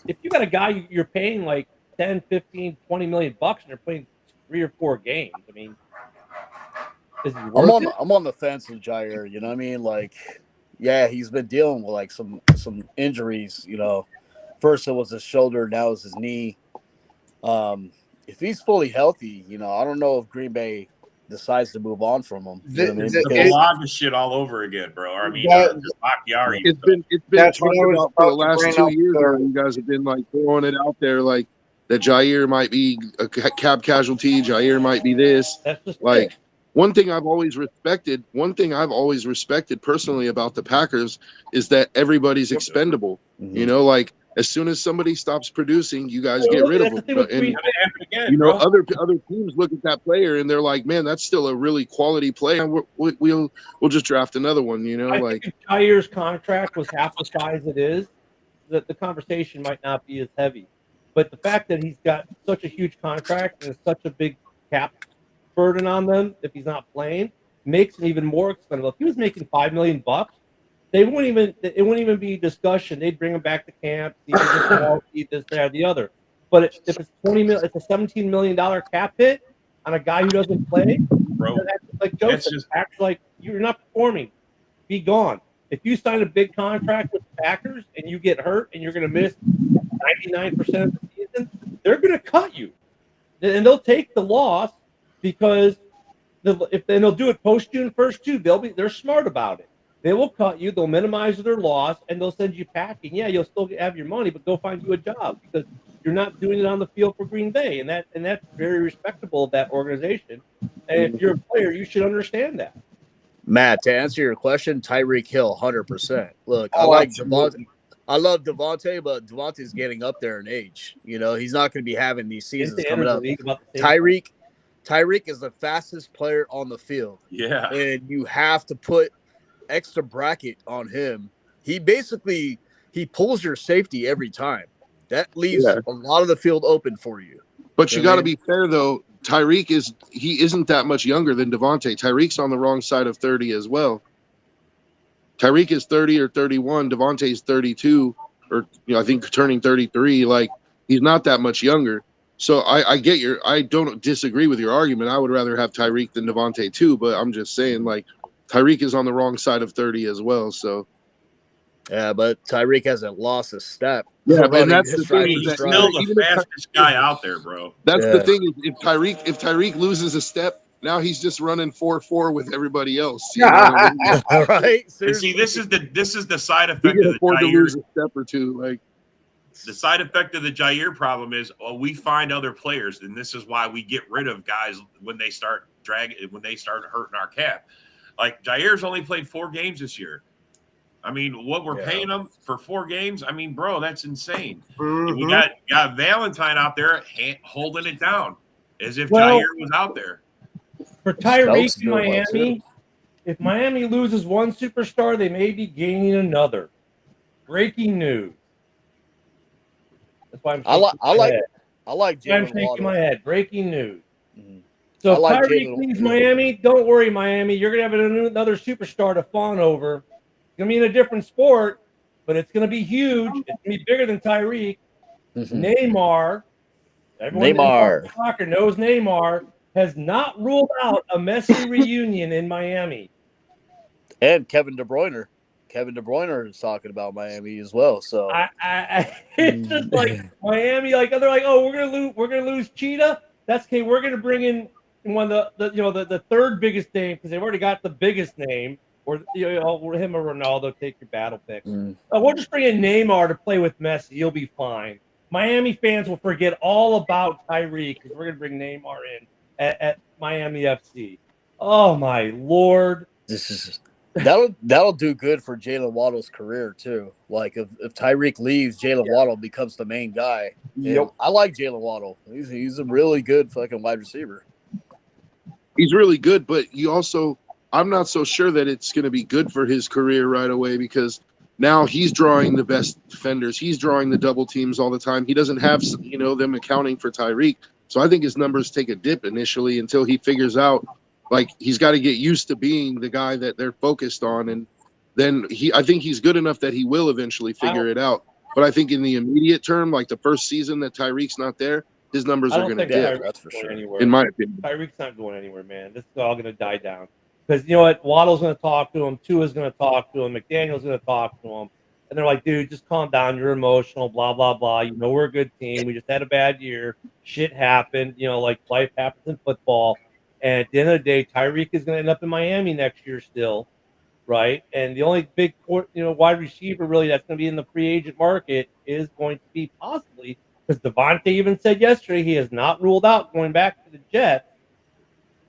if you got a guy you're paying 10, 15, 20 million bucks and you're playing 3 or 4 games, is he worth it? I'm on the fence with Jair. You know what I mean? Yeah, he's been dealing with some injuries. First it was his shoulder, now it's his knee. If he's fully healthy, I don't know if Green Bay decides to move on from him. The Laga shit all over again, bro. Bakhtiari. It's been talked about for the last 2 years. You guys have been throwing it out there that Jair might be a cap casualty. Jair might be this. That's just one thing I've always respected personally about the Packers is that everybody's expendable. Mm-hmm. As soon as somebody stops producing, you guys get rid of them. And other teams look at that player and they're like, "Man, that's still a really quality player. We'll just draft another one." I think if Jair's contract was half the size it is, that the conversation might not be as heavy. But the fact that he's got such a huge contract and such a big cap burden on them, if he's not playing, makes him even more expendable. If he was making $5 million, it wouldn't even be discussion. They'd bring him back to camp, eat this, that, or the other. But if it's $20 million, it's a $17 million cap hit on a guy who doesn't play. Bro, like Joseph, you're not performing. Be gone. If you sign a big contract with the Packers and you get hurt and you're going to miss 99% of the season, they're going to cut you, and they'll take the loss because they'll do it post June 1st too. They're smart about it. They will cut you. They'll minimize their loss, and they'll send you packing. Yeah, you'll still have your money, but go find you a job because you're not doing it on the field for Green Bay, and that's very respectable of that organization. And if you're a player, you should understand that. Matt, to answer your question, Tyreek Hill, 100%. Look, I like Devontae. I love Devontae, but Devontae's getting up there in age. He's not going to be having these seasons coming up. Tyreek is the fastest player on the field. Yeah, and you have to put extra bracket on him. He pulls your safety every time. That leaves a lot of the field open for you. But you got to be fair though. Tyreek isn't that much younger than Devontae. Tyreek's on the wrong side of 30 as well. Tyreek is 30 or 31. Devontae's 32 or I think turning 33. He's not that much younger. So I don't disagree with your argument. I would rather have Tyreek than Devontae too, but I'm just saying Tyreek is on the wrong side of 30 as well. So Yeah, but Tyreek hasn't lost a step. Yeah, and that's the thing. He's still the fastest guy out there, bro. That's the thing. If Tyreek loses a step, now he's just running 4.4 with everybody else. You know what I mean? Right? And see, this is the side He effect can of the afford to lose Jair. a step or two. Like The side effect of the Jair problem is we find other players, and this is why we get rid of guys when they start hurting our cap. Like Jair's only played 4 games this year. I mean, what we're paying him for 4 games, I mean, bro, that's insane. Mm-hmm. We got Valentine out there holding it down as if Jair was out there. For Tyreek in Miami, if Miami loses one superstar, they may be gaining another. Breaking news. That's why I'm I like Jalen shaking Waddle. my head. Breaking news. Mm-hmm. So if Tyreek leaves Miami, don't worry, Miami. You're going to have another superstar to fawn over. It's going to be in a different sport, but it's going to be huge. It's going to be bigger than Tyreek. Mm-hmm. Neymar. Everyone soccer knows Neymar has not ruled out a Messi reunion in Miami. And Kevin De Bruyne. Kevin De Bruyne is talking about Miami as well. So it's just like Miami, like they're like, oh, we're gonna lose Cheetah. That's okay. We're gonna bring in one of the third biggest name because they've already got the biggest name, or him or Ronaldo. Take your battle pick. We'll just bring in Neymar to play with Messi. You'll be fine. Miami fans will forget all about Tyreek because we're gonna bring Neymar in at Miami FC. Oh my Lord! That'll do good for Jalen Waddle's career too. Like if Tyreek leaves, Jalen Waddle becomes the main guy. Yep. I like Jalen Waddle. He's a really good fucking wide receiver. He's really good, but I'm not so sure that it's going to be good for his career right away because now he's drawing the best defenders. He's drawing the double teams all the time. He doesn't have them accounting for Tyreek. So I think his numbers take a dip initially until he figures out. Like he's got to get used to being the guy that they're focused on, and then I think he's good enough that he will eventually figure it out. But I think in the immediate term, like the first season that Tyreek's not there, his numbers are going to dip. That's for sure. In my opinion, Tyreek's not going anywhere, man. This is all going to die down because you know what? Waddle's going to talk to him. Tua's going to talk to him. McDaniel's going to talk to him, and they're like, "Dude, just calm down. You're emotional. Blah blah blah. You know we're a good team. We just had a bad year. Shit happened. Like life happens in football." And at the end of the day, Tyreek is going to end up in Miami next year still, right? And the only big, wide receiver really that's going to be in the free agent market is going to be possibly because Devontae even said yesterday he has not ruled out going back to the Jets.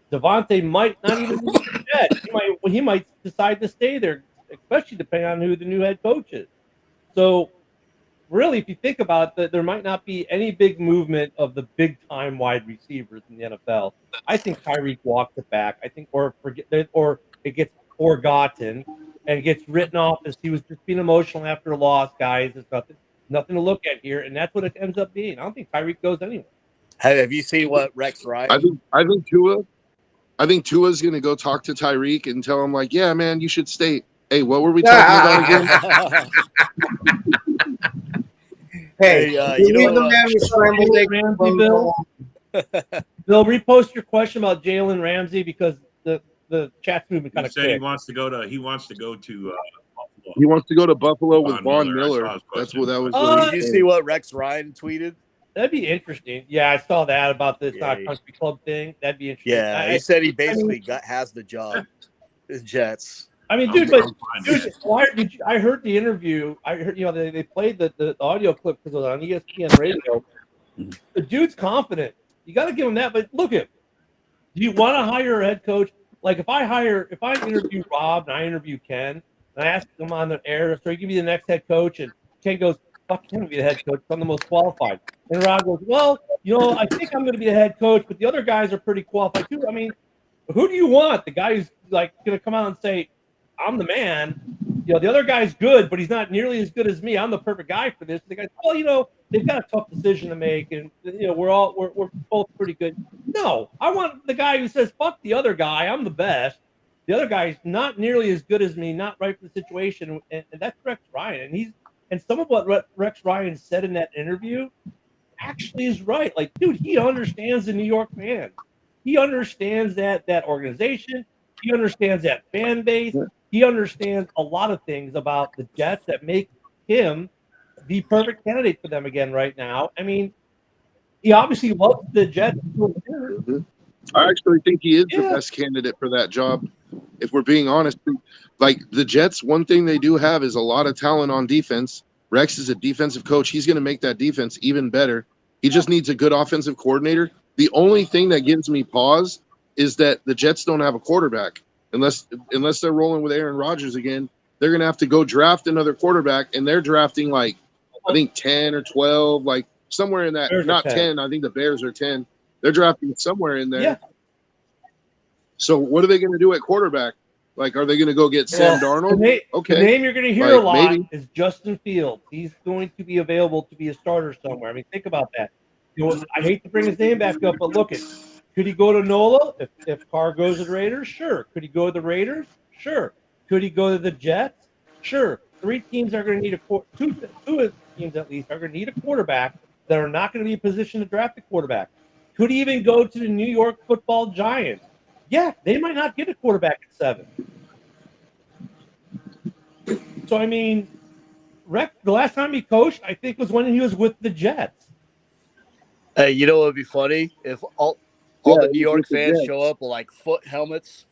Devontae might not even leave the Jets. He might decide to stay there, especially depending on who the new head coach is. So, really, if you think about it, there might not be any big movement of the big-time wide receivers in the NFL. I think Tyreek walks it back. I think, or it gets forgotten and gets written off as he was just being emotional after a loss. Guys, there's nothing to look at here, and that's what it ends up being. I don't think Tyreek goes anywhere. Have you seen what Rex Ryan? I think Tua's going to go talk to Tyreek and tell him like, yeah, man, you should stay. Hey, what were we talking about again? Hey, you know the man who scrambled Ramsey, Bill, repost your question about Jalen Ramsey because the chat's moving kind of quick. He wants to go to Buffalo. He wants to go to Buffalo with Von Miller. That's what that was. Did you see what Rex Ryan tweeted? That'd be interesting. Yeah, I saw that about the country club thing. That'd be interesting. Yeah, he said he basically has the job. The Jets. I mean, dude, why did you? I heard the interview. I heard, they played the audio clip because it was on ESPN radio. The dude's confident. You got to give him that. But look at, do you want to hire a head coach? Like if I interview Rob and I interview Ken and I ask him on the air, so he can be the next head coach, and Ken goes, "Fuck, Ken will be the head coach. I'm the most qualified." And Rob goes, "Well, I think I'm going to be the head coach, but the other guys are pretty qualified too. I mean, who do you want? The guy who's like going to come out and say, I'm the man. The other guy's good, but he's not nearly as good as me. I'm the perfect guy for this." The guy's, well, they've got a tough decision to make, and we're both pretty good. No, I want the guy who says, "Fuck the other guy. I'm the best." The other guy's not nearly as good as me, not right for the situation, and that's Rex Ryan. And some of what Rex Ryan said in that interview actually is right. Like, dude, he understands the New York fans. He understands that organization. He understands that fan base. he understands a lot of things about the Jets that make him the perfect candidate for them again right now. I mean, he obviously loves the Jets. Mm-hmm. I actually think he is the best candidate for that job. If we're being honest, like the Jets, one thing they do have is a lot of talent on defense. Rex is a defensive coach. He's going to make that defense even better. He just needs a good offensive coordinator. The only thing that gives me pause is that the Jets don't have a quarterback. Unless they're rolling with Aaron Rodgers again, they're going to have to go draft another quarterback, and they're drafting like I think 10 or 12, like somewhere in that. Not 10. I think the Bears are 10. They're drafting somewhere in there. Yeah. So what are they going to do at quarterback? Like, are they going to go get Sam Darnold? The name you're going to hear a lot is Justin Fields. He's going to be available to be a starter somewhere. I mean, think about that. I hate to bring his name back up, but look, could he go to NOLA if Carr goes to the Raiders? Sure. Could he go to the Raiders? Sure. Could he go to the Jets? Sure. Three teams are going to need two teams at least are going to need a quarterback that are not going to be in position to draft a quarterback. Could he even go to the New York Football Giants? Yeah, they might not get a quarterback at 7. So, I mean, Rex, the last time he coached, I think, was when he was with the Jets. Hey, you know what would be funny? If all the New York fans show up with, like, foot helmets.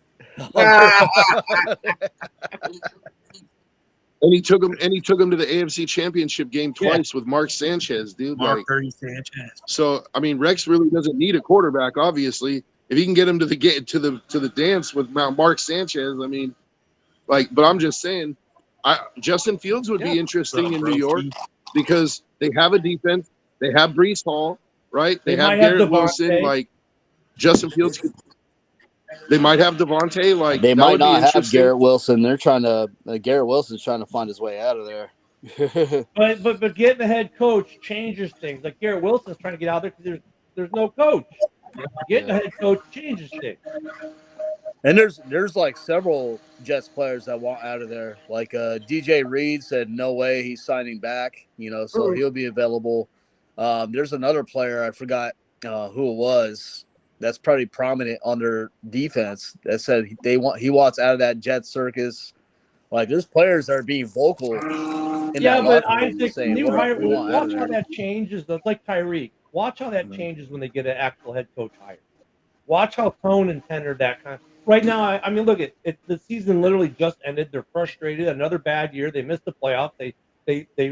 And he took him to the AFC Championship game twice with Mark Sanchez, dude. Sanchez. So, I mean, Rex really doesn't need a quarterback, obviously. If he can get him to the dance with Mark Sanchez, I mean, like, but I'm just saying, Justin Fields would be interesting in New York because they have a defense, they have Breece Hall, right? They have Garrett Wilson, like Justin Fields. They might have Devontae. Like they might not have Garrett Wilson. They're trying to Garrett Wilson's trying to find his way out of there. but getting the head coach changes things. Like Garrett Wilson's trying to get out there because there's no coach. Getting the head coach changes things. And there's like several Jets players that want out of there. Like DJ Reed said, no way he's signing back. So he'll be available. There's another player I forgot who it was. That's probably prominent under defense that said he wants out of that Jet circus. Like there's players that are being vocal. But Isaac, watch how that changes. Like Tyreek. Watch how that changes when they get an actual head coach hired. Watch how tone and tenor that kind. Right now, I mean, look at it. The season literally just ended. They're frustrated. Another bad year. They missed the playoffs. They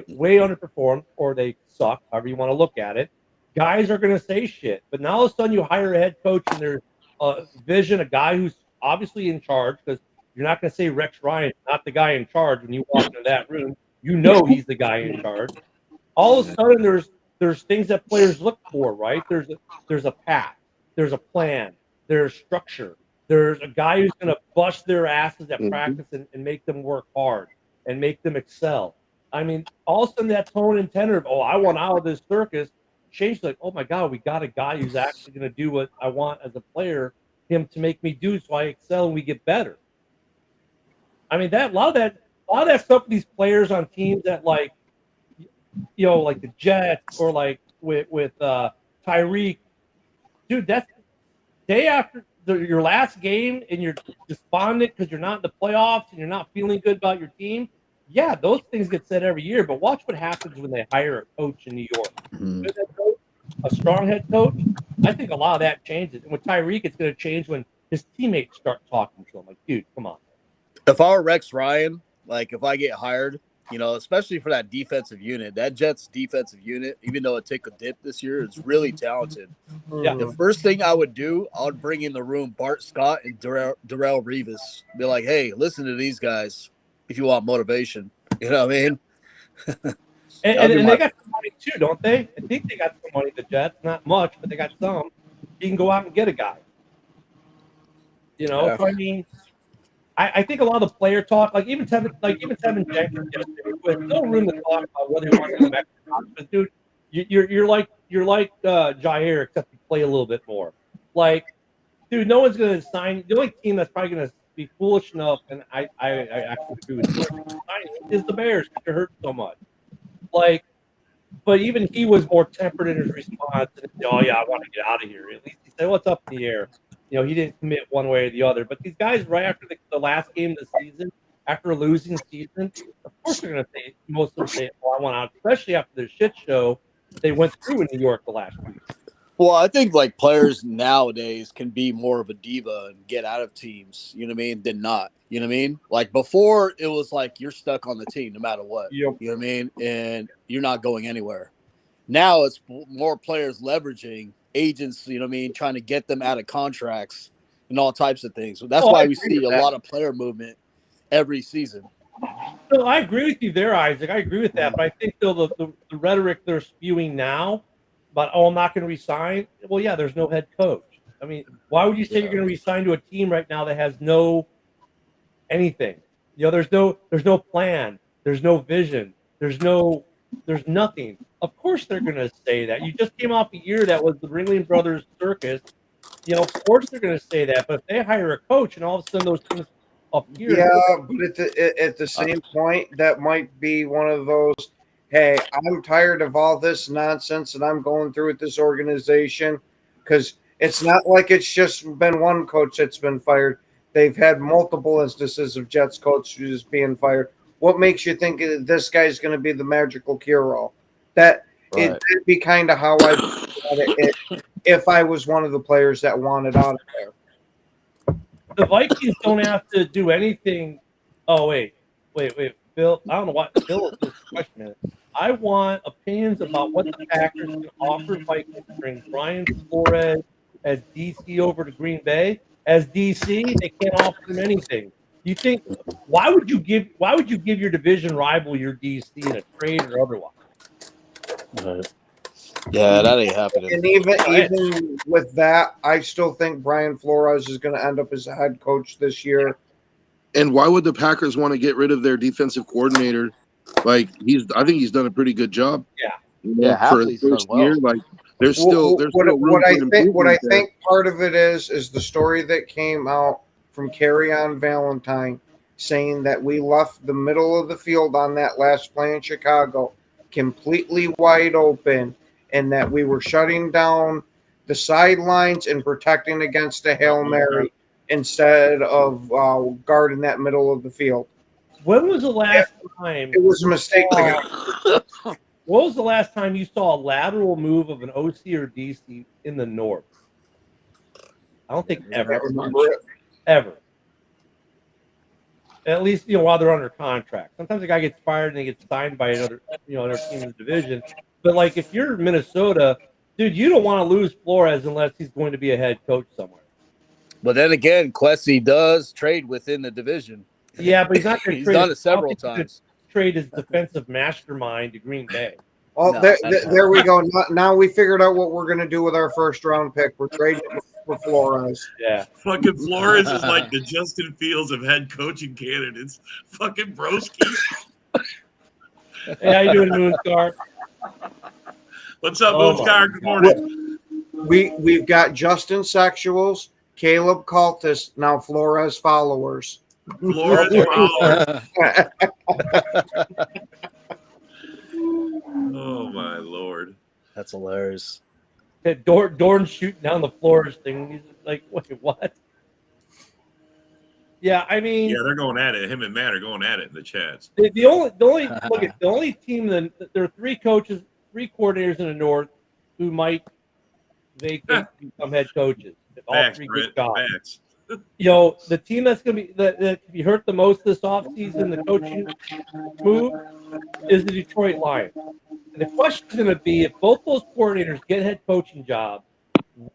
way underperformed, or they suck. However you want to look at it. Guys are going to say shit, but now all of a sudden you hire a head coach and there's a vision, a guy who's obviously in charge, because you're not going to say Rex Ryan, not the guy in charge when you walk into that room. You know he's the guy in charge. All of a sudden there's things that players look for, right? There's a path, there's a plan, there's structure. There's a guy who's going to bust their asses at practice and make them work hard and make them excel. I mean, all of a sudden that tone and tenor of, I want out of this circus, changed. Like, oh my God, we got a guy who's actually going to do what I want as a player, him to make me do, so I excel and we get better. I mean, a lot of that stuff with these players on teams that like the Jets or like with Tyreek, dude, that's day after your last game and you're despondent because you're not in the playoffs and you're not feeling good about your team. Yeah, those things get said every year, but watch what happens when they hire a coach in New York. A strong head coach, I think a lot of that changes. And with Tyreek, it's going to change when his teammates start talking to him. Like, dude, come on. If I were Rex Ryan, like if I get hired, especially for that defensive unit, that Jets defensive unit, even though it took a dip this year, is really talented. Yeah. The first thing I would do, I would bring in the room Bart Scott and Darrell Revis. Be like, hey, listen to these guys if you want motivation. You know what I mean? and they got some money too, don't they? I think they got some money, the Jets. Not much, but they got some. You can go out and get a guy. So I mean, I think a lot of the player talk, like even Tevin Jenkins, there's no room to talk about whether he wants to come back or not. But dude, you're like Jair, except you play a little bit more. Like, dude, no one's going to sign. The only team that's probably going to be foolish enough, and I actually agree with you, is the Bears because they're hurt so much. Like, but even he was more tempered in his response. And, I want to get out of here. At least he said, "What's up in the air?" He didn't commit one way or the other. But these guys, right after the last game of the season, after a losing season, of course they're going to say, most of them say, well, I want out, especially after the shit show they went through in New York the last week. Well, I think like players nowadays can be more of a diva and get out of teams, you know what I mean, than not. You know what I mean? Like before it was like you're stuck on the team no matter what. Yep. You know what I mean? And you're not going anywhere. Now it's more players leveraging agents, you know what I mean, trying to get them out of contracts and all types of things. So that's why we see a lot of player movement every season. So I agree with you there, Isaac. I agree with that. But I think, though, the rhetoric they're spewing now about, oh, I'm not going to resign. Well, yeah, there's no head coach. I mean, why would you say you're going to resign to a team right now that has no anything? You know, there's no plan. There's no vision. There's nothing. Of course they're going to say that. You just came off a year that was the Ringling Brothers circus. You know, of course they're going to say that. But if they hire a coach and all of a sudden those things appear. Yeah, but at the same point, that might be one of those, hey, I'm tired of all this nonsense that I'm going through with this organization, because it's not like it's just been one coach that's been fired. They've had multiple instances of Jets coaches being fired. What makes you think this guy's going to be the magical cure-all? That right. It'd be kind of how I thought it if I was one of the players that wanted out of there. The Vikings don't have to do anything. Oh, wait. Bill, I don't know what Bill is this question. I want opinions about what the Packers can offer Vikings to bring Brian Flores as DC over to Green Bay. As DC, they can't offer him anything. You think why would you give your division rival your DC in a trade or otherwise? Right. Yeah, that ain't happening. And even with that, I still think Brian Flores is going to end up as a head coach this year. And why would the Packers want to get rid of their defensive coordinator? Like I think he's done a pretty good job. Yeah, for the first year. Like there's still what I think part of it is the story that came out from Kerryon Valentine saying that we left the middle of the field on that last play in Chicago completely wide open, and that we were shutting down the sidelines and protecting against a Hail Mary instead of guarding that middle of the field. When was the last time? It was a mistake. What was the last time you saw a lateral move of an OC or DC in the North? I don't think ever. Ever. At least, while they're under contract. Sometimes a guy gets fired and they get signed by another team in the division. But, like, if you're Minnesota, dude, you don't want to lose Flores unless he's going to be a head coach somewhere. But then again, Kwesi does trade within the division. Yeah, but he's not going to trade. He's done it several times. Trade his defensive mastermind to Green Bay. Oh, there we go. Now we figured out what we're going to do with our first round pick. We're trading for Flores. Yeah. Fucking Flores is like the Justin Fields of head coaching candidates. Fucking broski. Hey, how you doing, Moonscar? What's up, Moonscar? Good morning. We've got Justin Sexuals, Caleb Cultus, now Flores followers. Flores followers. Oh my Lord, that's hilarious. Dorn shooting down the Flores thing. He's like, wait, what? Yeah, I mean, yeah, they're going at it. Him and Matt are going at it in the chats. The only team that there are three coordinators in the North who might vacate become head coaches. If all Facts, three Brett. get jobs. Facts. The team that's going to be that can be hurt the most this offseason, the coaching move, is the Detroit Lions. And the question is going to be, if both those coordinators get head coaching jobs,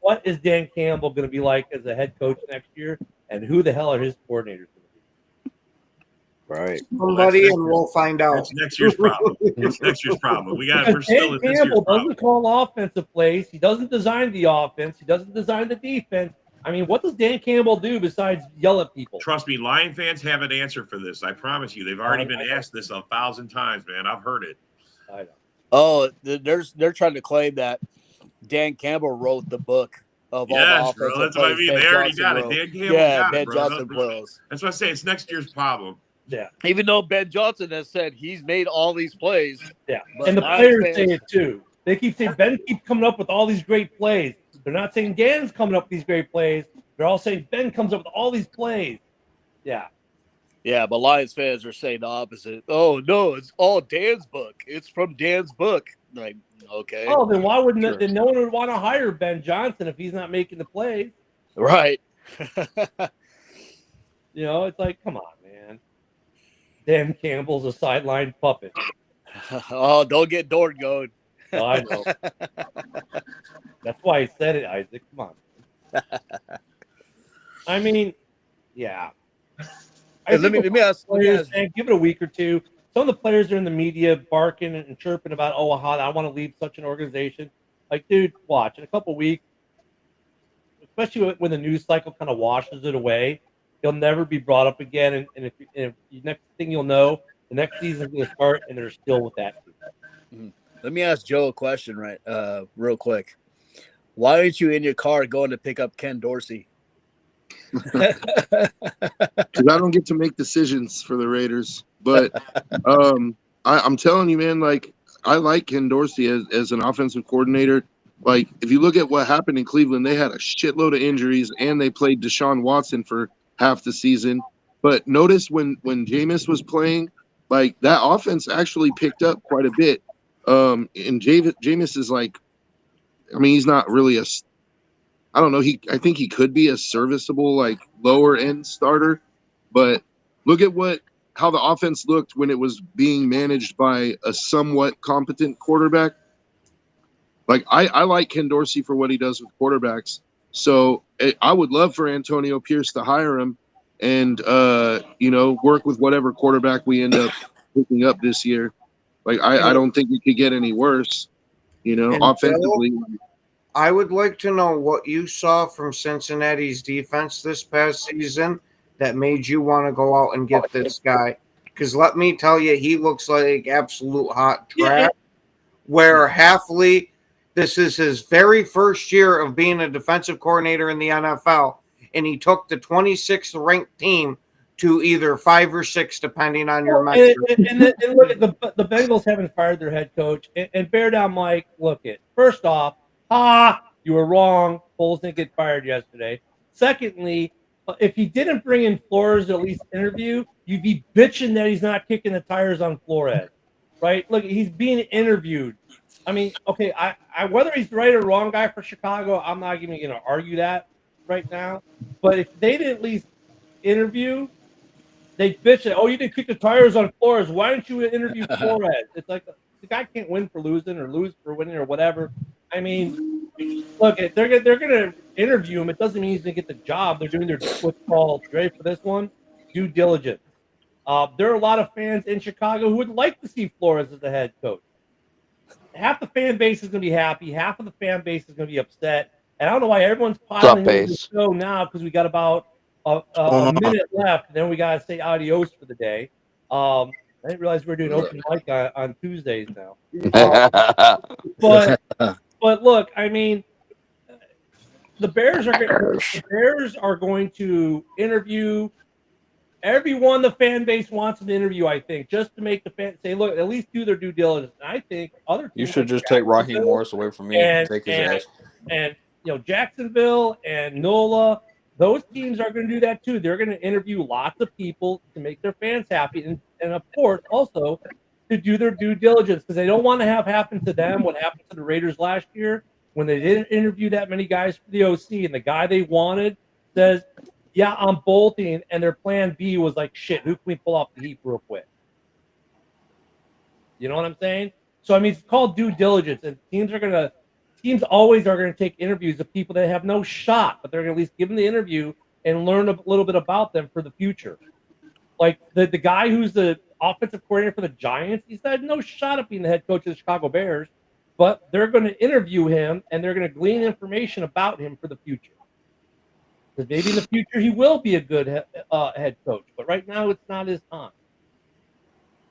what is Dan Campbell going to be like as a head coach next year? And who the hell are his coordinators going to be? Right. Somebody, and we'll find out. It's next year's problem. It's next year's problem. We're still at this year's Campbell problem. doesn't call offensive plays. He doesn't design the offense. He doesn't design the defense. I mean, what does Dan Campbell do besides yell at people? Trust me, Lion fans have an answer for this. I promise you. They've already been asked this 1,000 times, man. I've heard it. I know. Oh, they're trying to claim that Dan Campbell wrote the book of all the offensive bro. That's plays what I mean. Ben They already Johnson got it. wrote. Dan Campbell got Ben it, bro. Johnson plays. That's what I say. It's next year's problem. Yeah. Even though Ben Johnson has said he's made all these plays. Yeah. And the players say it too. They keep saying Ben keeps coming up with all these great plays. They're not saying Dan's coming up with these great plays. They're all saying Ben comes up with all these plays. Yeah. Yeah, but Lions fans are saying the opposite. Oh no, it's all Dan's book. It's from Dan's book. Like, okay. Oh, then why wouldn't sure. Then no one would want to hire Ben Johnson if he's not making the plays? Right. It's like, come on, man. Dan Campbell's a sideline puppet. Oh, don't get Dorn going. Oh, I know. That's why I said it, Isaac. Come on. I mean, yeah. Let me ask. Give it a week or two. Some of the players are in the media barking and chirping about, how I want to leave such an organization. Like, dude, watch. In a couple of weeks, especially when the news cycle kind of washes it away, he'll never be brought up again. And if next thing you'll know, the next season's going to start, and they're still with that team. Let me ask Joe a question, real quick. Why aren't you in your car going to pick up Ken Dorsey? Because I don't get to make decisions for the Raiders. But I'm telling you, man, like, I like Ken Dorsey as an offensive coordinator. Like, if you look at what happened in Cleveland, they had a shitload of injuries, and they played Deshaun Watson for half the season. But notice when Jameis was playing, like, that offense actually picked up quite a bit. And Jameis is like, I mean, he's not really I don't know. I think he could be a serviceable, like, lower end starter, but look at how the offense looked when it was being managed by a somewhat competent quarterback. Like, I like Ken Dorsey for what he does with quarterbacks. So I would love for Antonio Pierce to hire him and, work with whatever quarterback we end up picking up this year. Like, I don't think it could get any worse, offensively. I would like to know what you saw from Cincinnati's defense this past season that made you want to go out and get this guy. Because let me tell you, he looks like absolute hot trash. Where Hafley, this is his very first year of being a defensive coordinator in the NFL, and he took the 26th ranked team to either 5 or 6, depending on your metric. And look at the Bengals haven't fired their head coach. And bear down, Mike. Look it. First off, you were wrong. Foles didn't get fired yesterday. Secondly, if he didn't bring in Flores to at least interview, you'd be bitching that he's not kicking the tires on Flores, right? Look, he's being interviewed. I mean, okay, I whether he's the right or wrong guy for Chicago, I'm not even going to argue that right now. But if they didn't at least interview, they bitch that, you didn't kick the tires on Flores. Why didn't you interview Flores? It's like the guy can't win for losing or lose for winning or whatever. I mean, look, they're going to interview him. It doesn't mean he's going to get the job. They're doing their what's called, ready for this one, due diligence. There are a lot of fans in Chicago who would like to see Flores as the head coach. Half the fan base is going to be happy. Half of the fan base is going to be upset. And I don't know why everyone's piling into the show now because we got about a minute left. And then we got to say adios for the day. I didn't realize we were doing open mic on Tuesdays now. But look, I mean, the Bears are going to interview everyone the fan base wants to interview, I think, just to make the fans say, look, at least do their due diligence. And I think other you should just take Raheem Morris away from me and take his ass. And Jacksonville and NOLA, those teams are going to do that too. They're going to interview lots of people to make their fans happy, and of course also to do their due diligence because they don't want to have happen to them what happened to the Raiders last year when they didn't interview that many guys for the OC, and the guy they wanted says, yeah, I'm bolting, and their plan B was like, shit, who can we pull off the heap real quick? You know what I'm saying? So, I mean, it's called due diligence, and teams always are going to take interviews of people that have no shot, but they're going to at least give them the interview and learn a little bit about them for the future. Like the guy who's the offensive coordinator for the Giants, he's had no shot at being the head coach of the Chicago Bears, but they're going to interview him, and they're going to glean information about him for the future. Because maybe in the future he will be a good head coach, but right now it's not his time.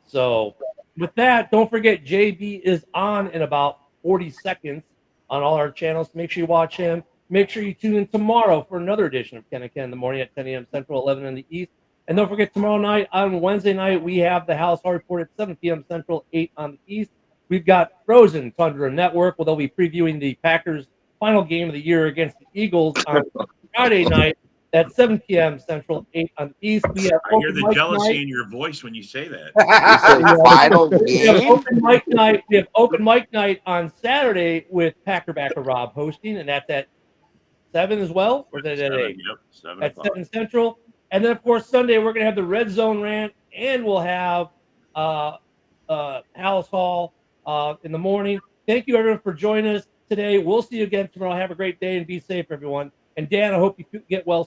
So with that, don't forget JB is on in about 40 seconds on all our channels. Make sure you watch him. Make sure you tune in tomorrow for another edition of Ken and Ken in the morning at 10 a.m. Central, 11 in the East. And don't forget, tomorrow night, on Wednesday night, we have the House Hall Report at 7 p.m. Central, 8 on the East. We've got Frozen Tundra Network, where they'll be previewing the Packers' final game of the year against the Eagles on Friday night at 7 p.m. Central, 8 on the East. We have I hear the jealousy night. in your voice when you say that. Final We have game. open mic night. We have open mic night on Saturday with Packerbacker Rob hosting, and that's at 7 as well. Or is that at 8? Yep, 7 at o'clock. 7 Central. And then, of course, Sunday, we're going to have the Red Zone rant, and we'll have Alice Hall in the morning. Thank you, everyone, for joining us today. We'll see you again tomorrow. Have a great day and be safe, everyone. And Dan, I hope you get well